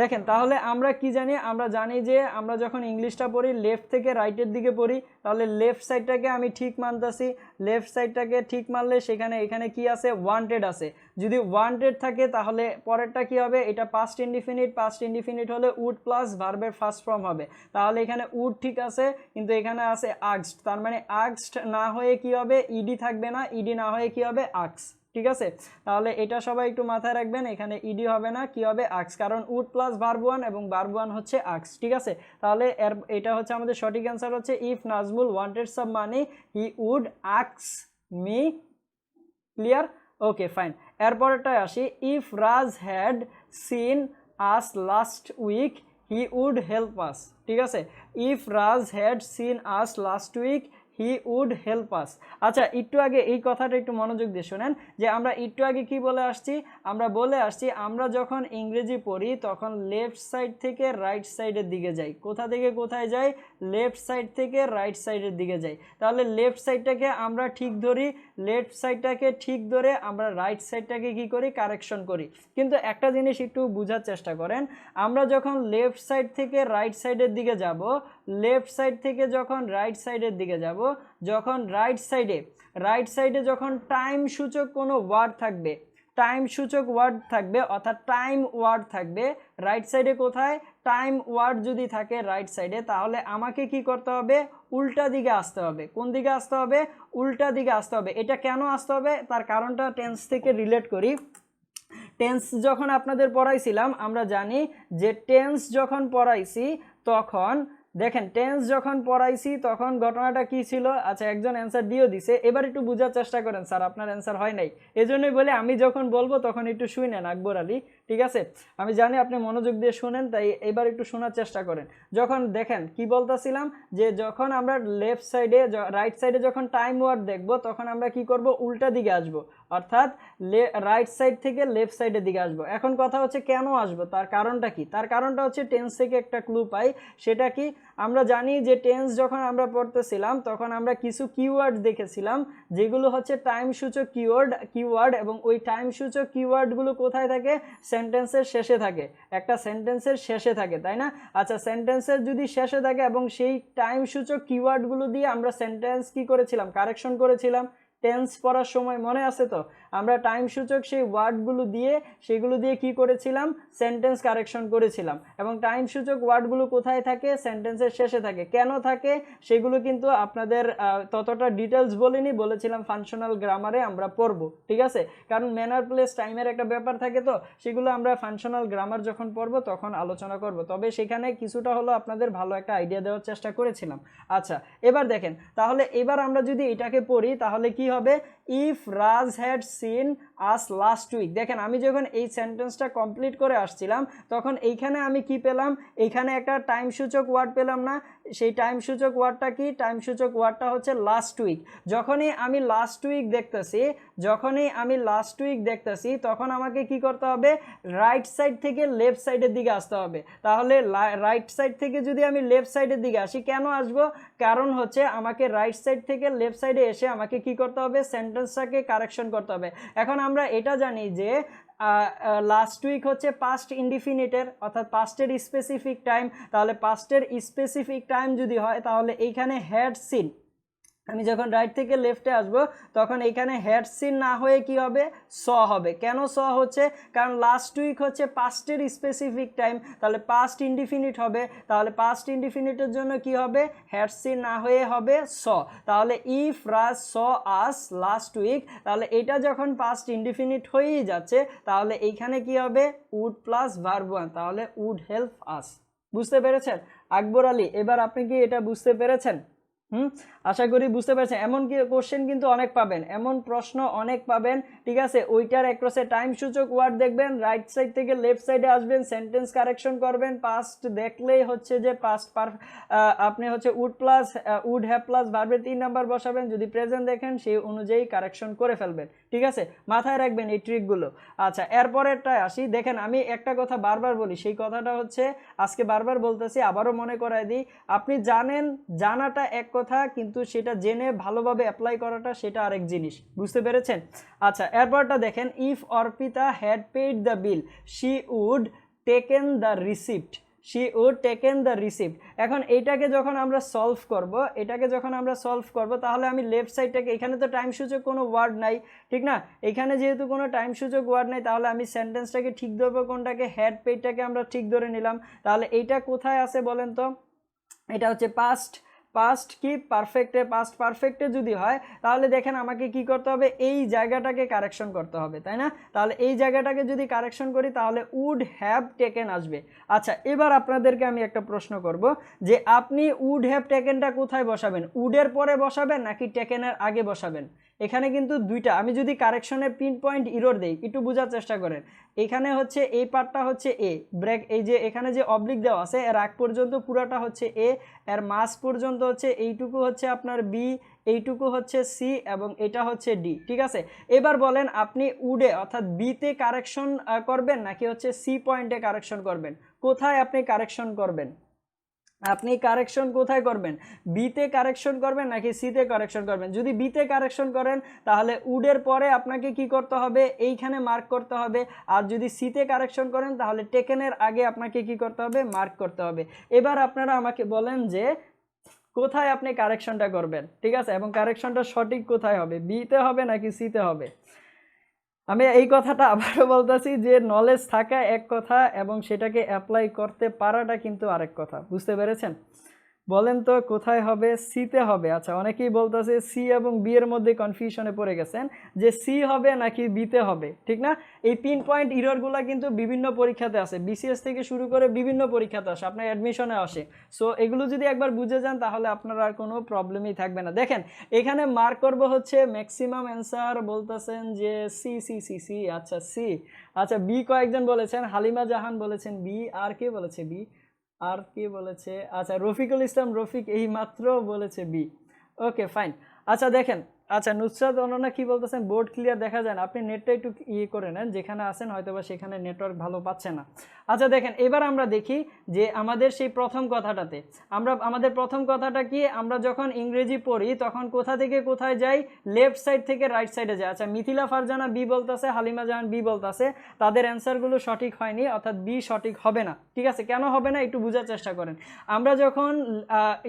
দেখেন তাহলে আমরা কি জানি, আমরা জানি যে আমরা যখন ইংলিশটা পড়ি লেফট থেকে রাইটের দিকে পড়ি, তাহলে লেফট সাইডটাকে আমি ঠিক মানতেছি, লেফট সাইডটাকে ঠিক মানলে সেখানে এখানে কি আছে, ওয়ান্টেড আছে। যদি ওয়ান্টেড থাকে তাহলে পরেরটা কি হবে, এটা পাস্ট ইনডিফিনিট, পাস্ট ইনডিফিনিট হলে উড প্লাস ভার্বের ফার্স্ট ফর্ম হবে, তাহলে এখানে উড ঠিক আছে, কিন্তু এখানে আছে আস্কড, তার মানে আস্কড না হয়ে কি হবে, ইডি থাকবে না, ইডি না হয়ে কি হবে, আস্ক, ঠিক আছে। তাহলে এটা সবাই একটু মাথায় রাখবেন, এখানে ইডি হবে না, কি হবে, আক্স, কারণ উড প্লাস ভার্ব ওয়ান এবং ভার্ব ওয়ান হচ্ছে আক্স, ঠিক আছে। তাহলে এটা হচ্ছে আমাদের সঠিক অ্যান্সার হচ্ছে if Nazmul wanted some money he would আক্স মি। ক্লিয়ার? Okay fine. এরপরটায় আসি, if Raj had seen us last week he would help us, ঠিক আছে। If Raj had seen us last week he would help us. আচ্ছা একটু আগে এই কথাটা একটু মনোযোগ দিয়ে শোনেন, যে আমরা একটু আগে কি বলে আসছি, আমরা বলে আসছি আমরা যখন ইংরেজি পড়ি তখন লেফট সাইড থেকে রাইট সাইডের দিকে যাই। কোথা থেকে কোথায় যাই, লেফট সাইড থেকে রাইট সাইডের দিকে যাই। তাহলে লেফট সাইডটাকে আমরা ঠিক ধরি, লেফট সাইডটাকে ঠিক ধরে আমরা রাইট সাইডটাকে কি করি, কারেকশন করি। কিন্তু একটা জিনিস একটু বোঝার চেষ্টা করেন, আমরা যখন লেফট সাইড থেকে রাইট সাইডের দিকে যাব, লেফট সাইড থেকে যখন রাইট সাইডের দিকে যাব, যখন রাইট সাইডে যখন টাইম সূচক কোনো ওয়ার্ড থাকবে, টাইম সূচক ওয়ার্ড থাকবে, অর্থাৎ টাইম ওয়ার্ড থাকবে রাইট সাইডে, কোথায়, টাইম ওয়ার্ড যদি থাকে রাইট সাইডে, তাহলে আমাকে কি করতে হবে, উল্টা দিকে আসতে হবে। কোন দিকে আসতে হবে, উল্টা দিকে আসতে হবে। এটা কেন আসতে হবে, তার কারণটা টেন্স থেকে রিলেট করি। টেন্স যখন আপনাদের পড়াইছিলাম আমরা জানি যে টেন্স যখন পড়াইছি তখন দেখেন, টেন্স যখন পড়াইছি তখন ঘটনাটা কি ছিল। আচ্ছা একজন অ্যান্সার দিয়েও দিছে, এবার একটু বোঝার চেষ্টা করেন, স্যার আপনার অ্যান্সার হয় নাই, এজন্যই বলে আমি যখন বলবো তখন একটু শুনেন আকবর আলী, ঠিক আছে। আমি জানি আপনি মনোযোগ দিয়ে শুনেন, তাই এবার একটু শোনার চেষ্টা করেন। যখন দেখেন কি বলতেছিলাম, যে যখন আমরা লেফট সাইডে রাইট সাইডে যখন টাইম ওয়ার্ড দেখব তখন আমরা কি করব, উল্টা দিকে আসব, অর্থাৎ রাইট সাইড থেকে লেফট সাইডের দিকে আসবো। এখন কথা হচ্ছে কেন আসবো, তার কারণটা কি? তার কারণটা হচ্ছে টেন্স থেকে একটা ক্লু পাই। সেটা কি? আমরা জানি যে টেন্স যখন আমরা পড়তেছিলাম তখন আমরা কিছু কিওয়ার্ড দেখেছিলাম যেগুলো হচ্ছে টাইম সূচক কিওয়ার্ড এবং ওই টাইম সূচক কিওয়ার্ডগুলো কোথায় থাকে? সেন্টেন্সের শেষে থাকে, একটা সেন্টেন্সের শেষে থাকে, তাই না? আচ্ছা, সেন্টেন্সের যদি শেষে থাকে এবং সেই টাইম সূচক কিওয়ার্ডগুলো দিয়ে আমরা সেন্টেন্স কি করেছিলাম? কারেকশন করেছিলাম টেন্স পড়ার সময়, মনে আছে তো? আমরা টাইম সূচক সেই ওয়ার্ডগুলো দিয়ে সেগুলো দিয়ে কি করেছিলাম? সেন্টেন্স কারেকশন করেছিলাম। এবং টাইম সূচক ওয়ার্ডগুলো কোথায় থাকে? সেন্টেন্সের শেষে থাকে। কেন থাকে সেগুলো কিন্তু আপনাদের ততটা ডিটেলস বলিনি, বলেছিলাম ফাংশনাল গ্রামারে আমরা পড়ব, ঠিক আছে? কারণ ম্যানার প্লেস টাইমের একটা ব্যাপার থাকে, তো সেগুলো আমরা ফাংশনাল গ্রামার যখন পড়ব তখন আলোচনা করব। তবে সেখানে কিছুটা হলো আপনাদের ভালো একটা আইডিয়া দেওয়ার চেষ্টা করেছিলাম। আচ্ছা, এবার দেখেন, তাহলে এবার আমরা যদি এটাকে পড়ি তাহলে কি হবে? If Raj had seen us last week. দেখেন, আমি যখন এই সেন্টেন্সটা কমপ্লিট করে আসছিলাম তখন এইখানে আমি কি পেলাম? এইখানে একটা টাইম সূচক ওয়ার্ড পেলাম না? সেই টাইম সূচক ওয়ার্ডটা কি? টাইম সূচক ওয়ার্ডটা হচ্ছে লাস্ট উইক। যখনই আমি লাস্ট উইক দেখতেছি তখন আমাকে কি করতে হবে? রাইট সাইড থেকে লেফট সাইডের দিকে আসতে হবে। তাহলে রাইট সাইড থেকে যদি আমি লেফট সাইডের দিকে আসি, কেন আসবো? কারণ হচ্ছে আমাকে রাইট সাইড থেকে লেফট সাইডে এসে আমাকে কি করতে হবে? সেন্টেন্সটাকে কারেকশন করতে হবে। এখন আমরা এটা জানি যে লাস্ট উইক হচ্ছে পাস্ট ইনডিফিনিটের, অর্থাৎ পাস্টের স্পেসিফিক টাইম। তাহলে পাস্টের স্পেসিফিক টাইম যদি হয় তাহলে এইখানে হ্যাড সিন, আমি যখন রাইট থেকে লেফটে আসবো তখন এইখানে হ্যাড সিন না হয়ে কি হবে? স হবে। কেন স হচ্ছে? কারণ লাস্ট উইক হচ্ছে পাস্টের স্পেসিফিক টাইম, তাহলে পাস্ট ইনডিফিনিট হবে। তাহলে পাস্ট ইনডিফিনিটের জন্য কি হবে? হ্যাড সিন না হয়ে হবে স। তাহলে if Raj saw us last week, তাহলে এটা যখন পাস্ট ইনডিফিনিট হয়েই যাচ্ছে তাহলে এইখানে কি হবে? উড প্লাস ভার্ব ওয়ান, তাহলে উড হেল্প আস। বুঝতে পেরেছেন আকবর আলী? এবার আপনি কি এটা বুঝতে পেরেছেন? আশা করি বুঝতে পারছেন। এমন কি কোশ্চেন কিন্তু অনেক পাবেন, এমন প্রশ্ন অনেক পাবেন, ঠিক আছে? ওইটার একরসে টাইম সূচক ওয়ার্ড দেখবেন, রাইট সাইড থেকে লেফট সাইডে আসবেন, সেন্টেন্স কারেকশন করবেন। পাস্ট দেখলেই হচ্ছে যে পাস্ট আপনি হচ্ছে would plus would have plus ভার্বের 3 নাম্বার বসাবেন। যদি প্রেজেন্ট দেখেন সেই অনুযায়ী কারেকশন করে ফেলবেন, ঠিক আছে? মাথায় রাখবেন এই ট্রিকগুলো। আচ্ছা, এরপরেরটায় আসি। দেখেন, আমি একটা কথা বারবার বলি, সেই কথাটা হচ্ছে আজকে বারবার বলতেছি, আবারও মনে করায় দিই। আপনি জানেন, জানাটা এক কথা, কিন্তু সেটা জেনে ভালোভাবে অ্যাপ্লাই করাটা সেটা আরেক জিনিস। বুঝতে পেরেছেন? আচ্ছা, এরপরটা দেখেন, if Arpita had paid the bill she would taken the receipt. এখন এইটাকে যখন আমরা সলভ করব তাহলে আমি লেফট সাইডটাকে, এখানে তো টাইম সূচক কোনো ওয়ার্ড নাই, ঠিক না? এখানে যেহেতু কোনো টাইম সূচক ওয়ার্ড নাই তাহলে আমি সেন্টেন্সটাকে ঠিক ধরবো কোনটাকে? হ্যাড পেইডটাকে আমরা ঠিক ধরে নিলাম। তাহলে এইটা কোথায় আছে বলেন তো? এটা হচ্ছে পাস্ট কি পারফেক্টে, পাস্ট পারফেক্টে যদি হয় তাহলে দেখেন আমাকে কি করতে হবে? এই জায়গাটাকে কারেকশন করতে হবে, তাই না? তাহলে এই জায়গাটাকে যদি কারেকশন করি তাহলে উড হ্যাভ টেকেন আসবে। আচ্ছা, এবার আপনাদেরকে আমি একটা প্রশ্ন করব যে আপনি উড হ্যাভ টেকেনটা কোথায় বসাবেন? উডের পরে বসাবেন নাকি টেকেনের আগে বসাবেন? এখানে কিন্তু দুইটা। আমি যদি কারেকশনের পিন পয়েন্ট ইরর দেই, একটু বোঝার চেষ্টা করেন। এখানে হচ্ছে এই পার্টটা হচ্ছে এ, ব্রেক এই যে এখানে যে অবলিক দেওয়া আছে এর আগ পর্যন্ত পুরাটা হচ্ছে এ, এর মাঝ পর্যন্ত হচ্ছে এইটুকু হচ্ছে আপনার বি, এইটুকু হচ্ছে সি এবং এটা হচ্ছে ডি, ঠিক আছে? এবার বলেন আপনি উডে অর্থাৎ বিতে কারেকশন করবেন নাকি হচ্ছে সি পয়েন্টে কারেকশন করবেন? কোথায় আপনি কারেকশন করবেন? আপনি কারেকশন কোথায় করবেন? বিতে কারেকশন করবেন নাকি সিতে কারেকশন করবেন? যদি বিতে কারেকশন করেন তাহলে উডের পরে আপনাকে কি করতে হবে? এইখানে মার্ক করতে হবে। আর যদি সিতে কারেকশন করেন তাহলে টেকেনের আগে আপনাকে কি করতে হবে? মার্ক করতে হবে। এবার আপনারা আমাকে বলেন যে কোথায় আপনি কারেকশনটা করবেন, ঠিক আছে? এবং কারেকশনটা সঠিক কোথায় হবে? বিতে হবে নাকি সিতে হবে? আমি এই কথাটা আবারও বলতেছি যে নলেজ থাকা এক কথা এবং সেটাকে অ্যাপ্লাই করতে পারাটা কিন্তু আরেক কথা। বুঝতে পেরেছেন? বলেন তো কোথায় হবে? সিতে হবে। আচ্ছা, অনেকেই বলতেছে সি এবং বি এর মধ্যে কনফিউশনে পড়ে গেছেন যে সি হবে নাকি বিতে হবে, ঠিক না? এই পিন পয়েন্ট ইররগুলো কিন্তু বিভিন্ন পরীক্ষাতে আসে, বিসিএস থেকে শুরু করে বিভিন্ন পরীক্ষাতে আসে, আপনার অ্যাডমিশনে আসে। সো এগুলো যদি একবার বুঝে যান তাহলে আপনার আর কোনো প্রবলেমই থাকবে না। দেখেন, এখানে মার্ক করব হচ্ছে ম্যাক্সিমাম অ্যান্সার বলতেছেন যে সি সি সি সি। আচ্ছা, সি। আচ্ছা, বি কয়েকজন বলেছেন, হালিমা জাহান বলেছেন বি, আর কে বলেছে বি? আর কে বলেছে? আচ্ছা, রফিকুল ইসলাম রফিক এই মাত্র বলেছে বি। ওকে, ফাইন। আচ্ছা, দেখেন আচ্ছা নুসরাত অনন্যা কি বলতেছেন, বোর্ড ক্লিয়ার দেখা যায় না, আপনি নেটটা একটু ইয়ে করে নেন, যেখানে আছেন হয়তো বা সেখানে নেটওয়ার্ক ভালো পাচ্ছে না। আচ্ছা দেখেন এবার আমরা দেখি যে আমাদের সেই প্রথম কথাটাতে আমাদের প্রথম কথাটা কি, আমরা যখন ইংরেজি পড়ি তখন কোথা থেকে কোথায় যাই, লেফট সাইড থেকে রাইট সাইডে যায়। আচ্ছা মিথিলা ফারজানা বি বলতেছে, হালিমা জাহান বি বলতেছে, তাদের অ্যান্সারগুলো সঠিক হয়নি, অর্থাৎ বি সঠিক হবে না। ঠিক আছে, কেন হবে না একটু বোঝার চেষ্টা করেন। আমরা যখন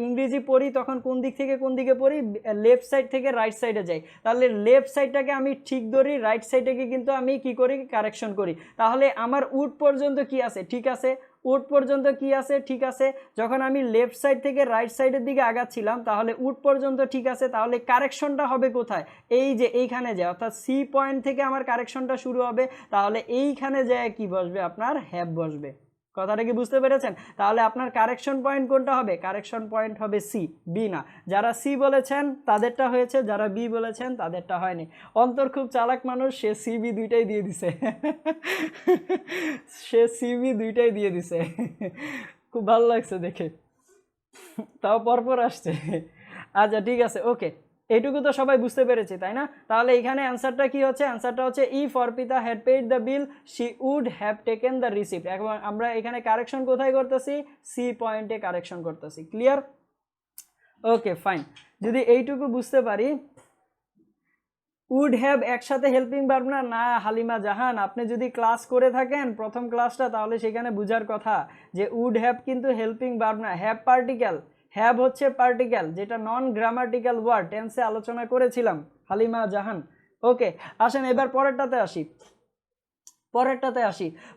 ইংরেজি পড়ি তখন কোন দিক থেকে কোন দিকে পড়ি, লেফট সাইড থেকে রাইট সাইডে যাই, তাহলে লেফট সাইডটাকে আমি ঠিক ধরি, রাইট সাইডটাকে কিন্তু আমি কি করি, কারেকশন করি। তাহলে আমার উড পর্যন্ত কি আছে, ঠিক আছে, উড পর্যন্ত কি আছে, ঠিক আছে। যখন আমি লেফট সাইড থেকে রাইট সাইডের দিকে আগাচ্ছিলাম তাহলে উড পর্যন্ত ঠিক আছে, তাহলে কারেকশনটা হবে কোথায়, এই যে এইখানে যায়, অর্থাৎ সি পয়েন্ট থেকে আমার কারেকশনটা শুরু হবে, তাহলে এইখানে যায় কি বসবে, আপনার হ্যাভ বসবে। কথাটা কি বুঝতে পেরেছেন? তাহলে আপনার কারেকশন পয়েন্ট কোনটা হবে, কারেকশন পয়েন্ট হবে সি, বি না। যারা সি বলেছেন তাদেরটা হয়েছে, যারা বি বলেছেন তাদেরটা হয়নি। অন্তর খুব চালাক মানুষ, সে সি বি দুইটাই দিয়ে দিছে সে সি বি দুইটাই দিয়ে দিছে খুব ভালো লাগছে দেখে, তাও পরপর আসছে। আচ্ছা ঠিক আছে, ওকে, এইটুকু তো সবাই বুঝতে পেরেছি তাই না? তাহলে এখানে অ্যান্সারটা কি হচ্ছে, অ্যান্সারটা হচ্ছে if Arpita had paid the bill she would have taken the receipt. এখন আমরা এখানে কারেকশন কোথায় করতেছি, সি পয়েন্টে কারেকশন করতেছি। ক্লিয়ার? Okay fine. যদি এইটুকু বুঝতে পারি, উড হ্যাভ একসাথে হেল্পিং ভার্ব না, না হালিমা জাহান, আপনি যদি ক্লাস করে থাকেন প্রথম ক্লাসটা তাহলে সেখানে বুঝার কথা যে উড হ্যাভ কিন্তু হেল্পিং ভার্ব না, হ্যাভ পার্টিকেল, হ্যাভ হচ্ছে পার্টিকেল, যেটা নন গ্রামাটিক্যাল ওয়ার্ড, টেন্সে আলোচনা করেছিলাম হালিমা জাহান। ওকে আসেন এবার পরেরটাতে আসি,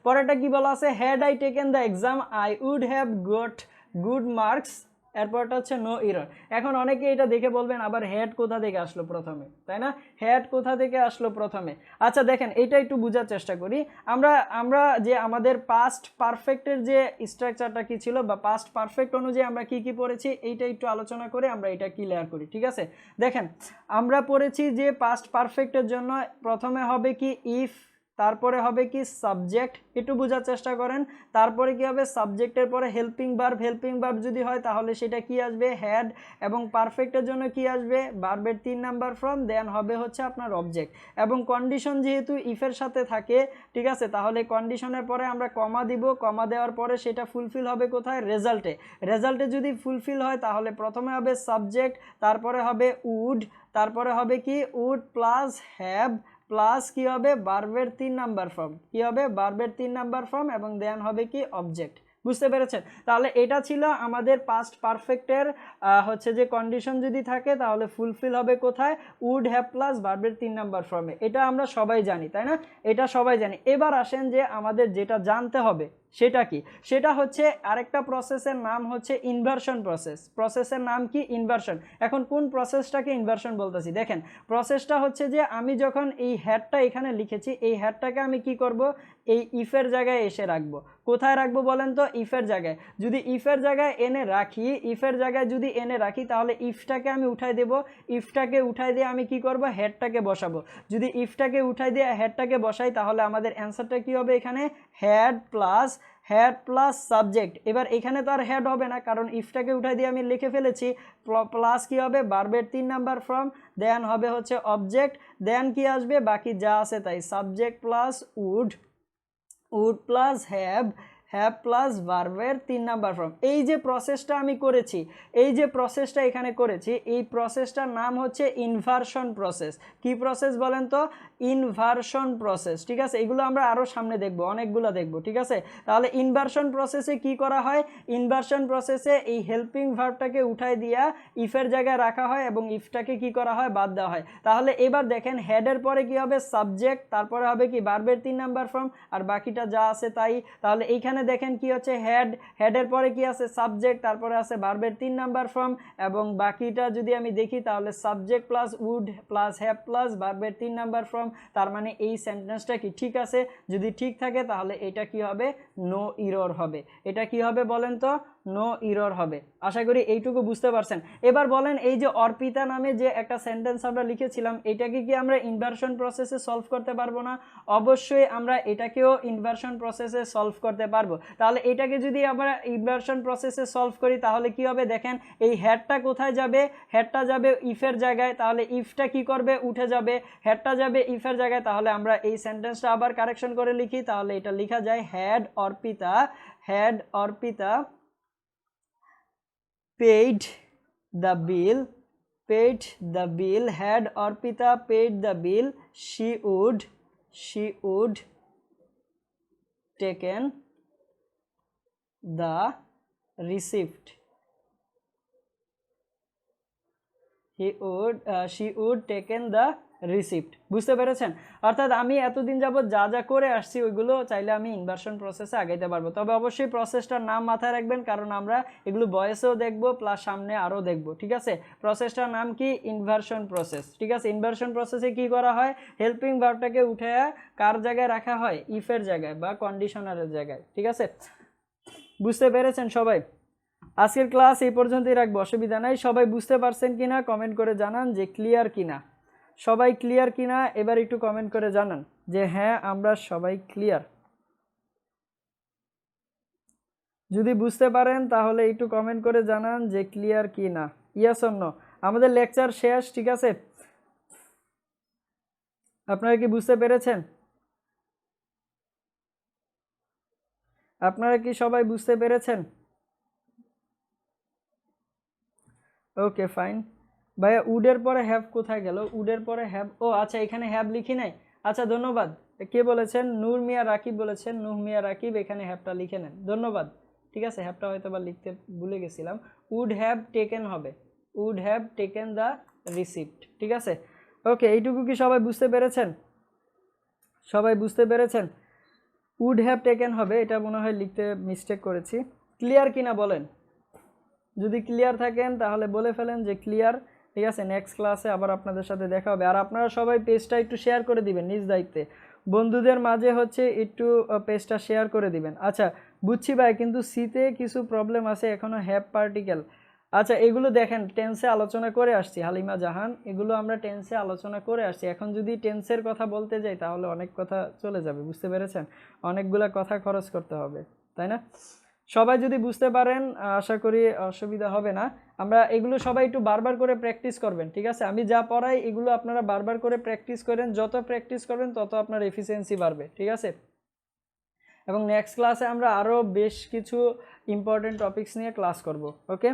পরেরটা কি বলা আছে, had I taken the exam I would have got good marks, এরপরটা হচ্ছে নো এরর। এখন অনেকে এটা দেখে বলবেন আবার হেড কোথা থেকে আসলো প্রথমে, তাই না, হেড কোথা থেকে আসলো প্রথমে। আচ্ছা দেখেন এটা একটু বোঝার চেষ্টা করি, আমরা যে আমাদের পাস্ট পারফেক্টের যে স্ট্রাকচারটা কি ছিল বা পাস্ট পারফেক্ট অনুযায়ী আমরা কি কি পড়েছি এইটা একটু আলোচনা করে আমরা এটা ক্লিয়ার করি। ঠিক আছে, দেখেন আমরা পড়েছি যে পাস্ট পারফেক্টের জন্য প্রথমে হবে কি ইফ, তারপরে হবে কি সাবজেক্ট, একটু বোঝার চেষ্টা করেন, তারপরে কি হবে সাবজেক্টের পরে হেল্পিং ভার্ব যদি হয় তাহলে সেটা কি আসবে, হ্যাড, এবং পারফেক্টের জন্য কি আসবে, ভার্বের 3 নাম্বার ফর্ম, দেন হবে হচ্ছে আপনার অবজেক্ট, এবং কন্ডিশন যেহেতু ইফের সাথে থাকে, ঠিক আছে, তাহলে কন্ডিশনের পরে আমরা কমা দিব, কমা দেওয়ার পরে সেটা ফুলফিল হবে কোথায়, রেজাল্টে যদি ফুলফিল হয় তাহলে প্রথমে হবে সাবজেক্ট, তারপরে হবে উড, তারপরে হবে কি উড প্লাস হ্যাভ প্লাস কি হবে, ভার্বের 3 নাম্বার ফর্ম, কি হবে, ভার্বের 3 নাম্বার ফর্ম, এবং দেন হবে কি অবজেক্ট। বুঝতে পেরেছেন? তাহলে এটা ছিল আমাদের পাস্ট পারফেক্টের হচ্ছে যে কন্ডিশন যদি থাকে তাহলে ফুলফিল হবে কোথায়, উড হ্যাভ প্লাস ভার্বের 3 নাম্বার ফর্মে। এটা আমরা সবাই জানি তাই না, এটা সবাই জানি। এবার আসেন যে আমাদের যেটা জানতে হবে সেটা কি, সেটা হচ্ছে আরেকটা প্রসেসের নাম হচ্ছে ইনভার্সন প্রসেসের নাম কি, ইনভার্সন। এখন কোন প্রসেসটাকে ইনভার্সন বলতেছি, দেখেন প্রসেসটা হচ্ছে যে আমি যখন এই হ্যাডটা এখানে লিখেছি, এই হ্যাডটাকে আমি কি করব, এই ইফের জায়গায় এসে রাখবো। কোথায় রাখবো বলেন তো, ইফের জায়গায়। যদি ইফের জায়গায় এনে রাখি, তাহলে ইফটাকে আমি উঠাই দেব, ইফটাকে উঠাই দিয়ে আমি কি করব, হেডটাকে বসাবো। যদি ইফটাকে উঠাই দিয়ে হেডটাকে বসাই তাহলে আমাদের অ্যান্সারটা কি হবে, এখানে হেড প্লাস সাবজেক্ট। এবার এখানে তো আর হেড হবে না কারণ ইফটাকে উঠাই দিয়ে আমি লিখে ফেলেছি, প্লাস কি হবে, ভার্বের 3 নাম্বার ফর্ম, দেন হবে হচ্ছে অবজেক্ট, দেন কি আসবে, বাকি যা আছে তাই, subject plus would plus have plus ভার্বের 3 নাম্বার ফর্ম। এই যে প্রসেসটা আমি করেছি, এখানে করেছি, এই প্রসেসটার নাম হচ্ছে ইনভার্সন প্রসেস। কি প্রসেস বলেন তো, ইনভার্সন প্রসেস। ঠিক আছে, এগুলো আমরা আরও সামনে দেখব, অনেকগুলো দেখব। ঠিক আছে, তাহলে ইনভার্সন প্রসেসে কি করা হয়, ইনভার্সন প্রসেসে এই হেল্পিং ভার্বটাকে উঠাই দিয়া ইফের জায়গায় রাখা হয় এবং ইফটাকে কি করা হয়, বাদ দেওয়া হয়। তাহলে এবার দেখেন হেডের পরে কি হবে, সাবজেক্ট, তারপরে হবে কি ভার্বের 3 নাম্বার ফর্ম, আর বাকিটা যা আছে তাই। তাহলে এইখানে দেখেন কি হচ্ছে, হেডের পরে কি আছে, সাবজেক্ট, তারপরে আছে ভার্বের 3 নাম্বার ফর্ম, এবং বাকিটা যদি আমি দেখি তাহলে subject plus would plus have plus ভার্বের 3 নাম্বার ফর্ম। তার মানে এই সেন্টেন্সটা কি ঠিক আছে, যদি ঠিক থাকে তাহলে এটা কি হবে, নো এরর হবে। এটা কি হবে বলেন তো, নো ইরর হবে। আশা করি এইটুকু বুঝতে পারছেন। এবার বলেন এই যে অর্পিতা নামে যে একটা সেন্টেন্স আমরা লিখেছিলাম এটাকে কি আমরা ইনভার্সন প্রসেসে সলভ করতে পারবো না? অবশ্যই আমরা এটাকেও ইনভার্সন প্রসেসে সলভ করতে পারবো। তাহলে এটাকে যদি আমরা ইনভার্সন প্রসেসে সলভ করি তাহলে কি হবে দেখেন, এই হেডটা কোথায় যাবে? হেডটা যাবে ইফের জায়গায়, তাহলে ইফটা কি করবে? উঠে যাবে। হেডটা যাবে ইফের জায়গায়, তাহলে আমরা এই সেন্টেন্সটা আবার কারেকশন করে লিখি, তাহলে এটা লেখা যায় had Orpita paid the bill, had Orpita paid the bill she would taken the receipt, she would taken the receipt. বুঝতে পেরেছেন? অর্থাৎ আমি এতদিন যাবত যা যা করে আসছি ওইগুলো চাইলে আমি ইনভার্সন প্রসেসে আগাইতে পারবো, তবে অবশ্যই প্রসেসটার নাম মাথায় রাখবেন, কারণ আমরা এগুলো বয়েসেও দেখবো প্লাস সামনে আরও দেখবো। ঠিক আছে, প্রসেসটার নাম কি? Inversion process. ঠিক আছে, ইনভার্সন প্রসেসে কি করা হয়? হেল্পিং ভার্বটাকে উঠে কার জায়গায় রাখা হয়? ইফের জায়গায় বা কন্ডিশনারের জায়গায়। ঠিক আছে, বুঝতে পেরেছেন সবাই? আজকের ক্লাস এই পর্যন্তই রাখবো, অসুবিধা নাই। সবাই বুঝতে পারছেন কিনা কমেন্ট করে জানান যে ক্লিয়ার কিনা। সবাই ক্লিয়ার কিনা এবার একটু কমেন্ট করে জানান যে হ্যাঁ আমরা সবাই ক্লিয়ার। যদি বুঝতে পারেন তাহলে একটু কমেন্ট করে জানান যে ক্লিয়ার কিনা। Yes or no. আমাদের লেকচার শেষ। ঠিক আছে, আপনারা কি বুঝতে পেরেছেন? আপনারা কি সবাই বুঝতে পেরেছেন? Okay fine. ভাইয়া উডের পরে হ্যাভ কোথায় গেল? উডের পরে হ্যাভ, ও আচ্ছা এখানে হ্যাভ লিখি নাই। আচ্ছা ধন্যবাদ। কে বলেছেন? নূর মিয়া রাকিব বলেছেন। নূর মিয়া রাকিব এখানে হ্যাভটা লিখে নেন, ধন্যবাদ। ঠিক আছে, হ্যাভটা হয়তো বা লিখতে ভুলে গেছিলাম। উড হ্যাভ টেকেন হবে, would have taken the receipt. ঠিক আছে, ওকে এইটুকু কি সবাই বুঝতে পেরেছেন? সবাই বুঝতে পেরেছেন? উড হ্যাভ টেকেন হবে, এটা মনে হয় লিখতে মিস্টেক করেছি। ক্লিয়ার কিনা বলেন? যদি ক্লিয়ার থাকেন তাহলে বলে ফেলেন যে ক্লিয়ার। ঠিক আছে, নেক্সট ক্লাসে আবার আপনাদের সাথে দেখা হবে। আর আপনারা সবাই পেজটা একটু শেয়ার করে দিবেন নিজ দায়িত্বে, বন্ধুদের মাঝে হচ্ছে একটু পেজটা শেয়ার করে দিবেন। আচ্ছা বুঝছি ভাই, কিন্তু সিতে কিছু প্রবলেম আছে এখনো, হ্যাভ পার্টিকেল। আচ্ছা এগুলো দেখেন টেন্সে আলোচনা করে আসছি, হালিমা জাহান, এগুলো আমরা টেন্সে আলোচনা করে আসছি। এখন যদি টেন্সের কথা বলতে যাই তাহলে অনেক কথা চলে যাবে, বুঝতে পেরেছেন? অনেকগুলা কথা খরচ করতে হবে, তাই না? সবাই যদি বুঝতে পারেন আশা করি অসুবিধা হবে না। আমরা এগুলো সবাই একটু বারবার করে প্র্যাকটিস করবেন। ঠিক আছে, আমি যা পড়াই এগুলো আপনারা বারবার করে প্র্যাকটিস করেন, যত প্র্যাকটিস করবেন তত আপনার এফিসিয়েন্সি বাড়বে। ঠিক আছে, এবং নেক্সট ক্লাসে আমরা আরও বেশ কিছু ইম্পর্টেন্ট টপিকস নিয়ে ক্লাস করব। ওকে।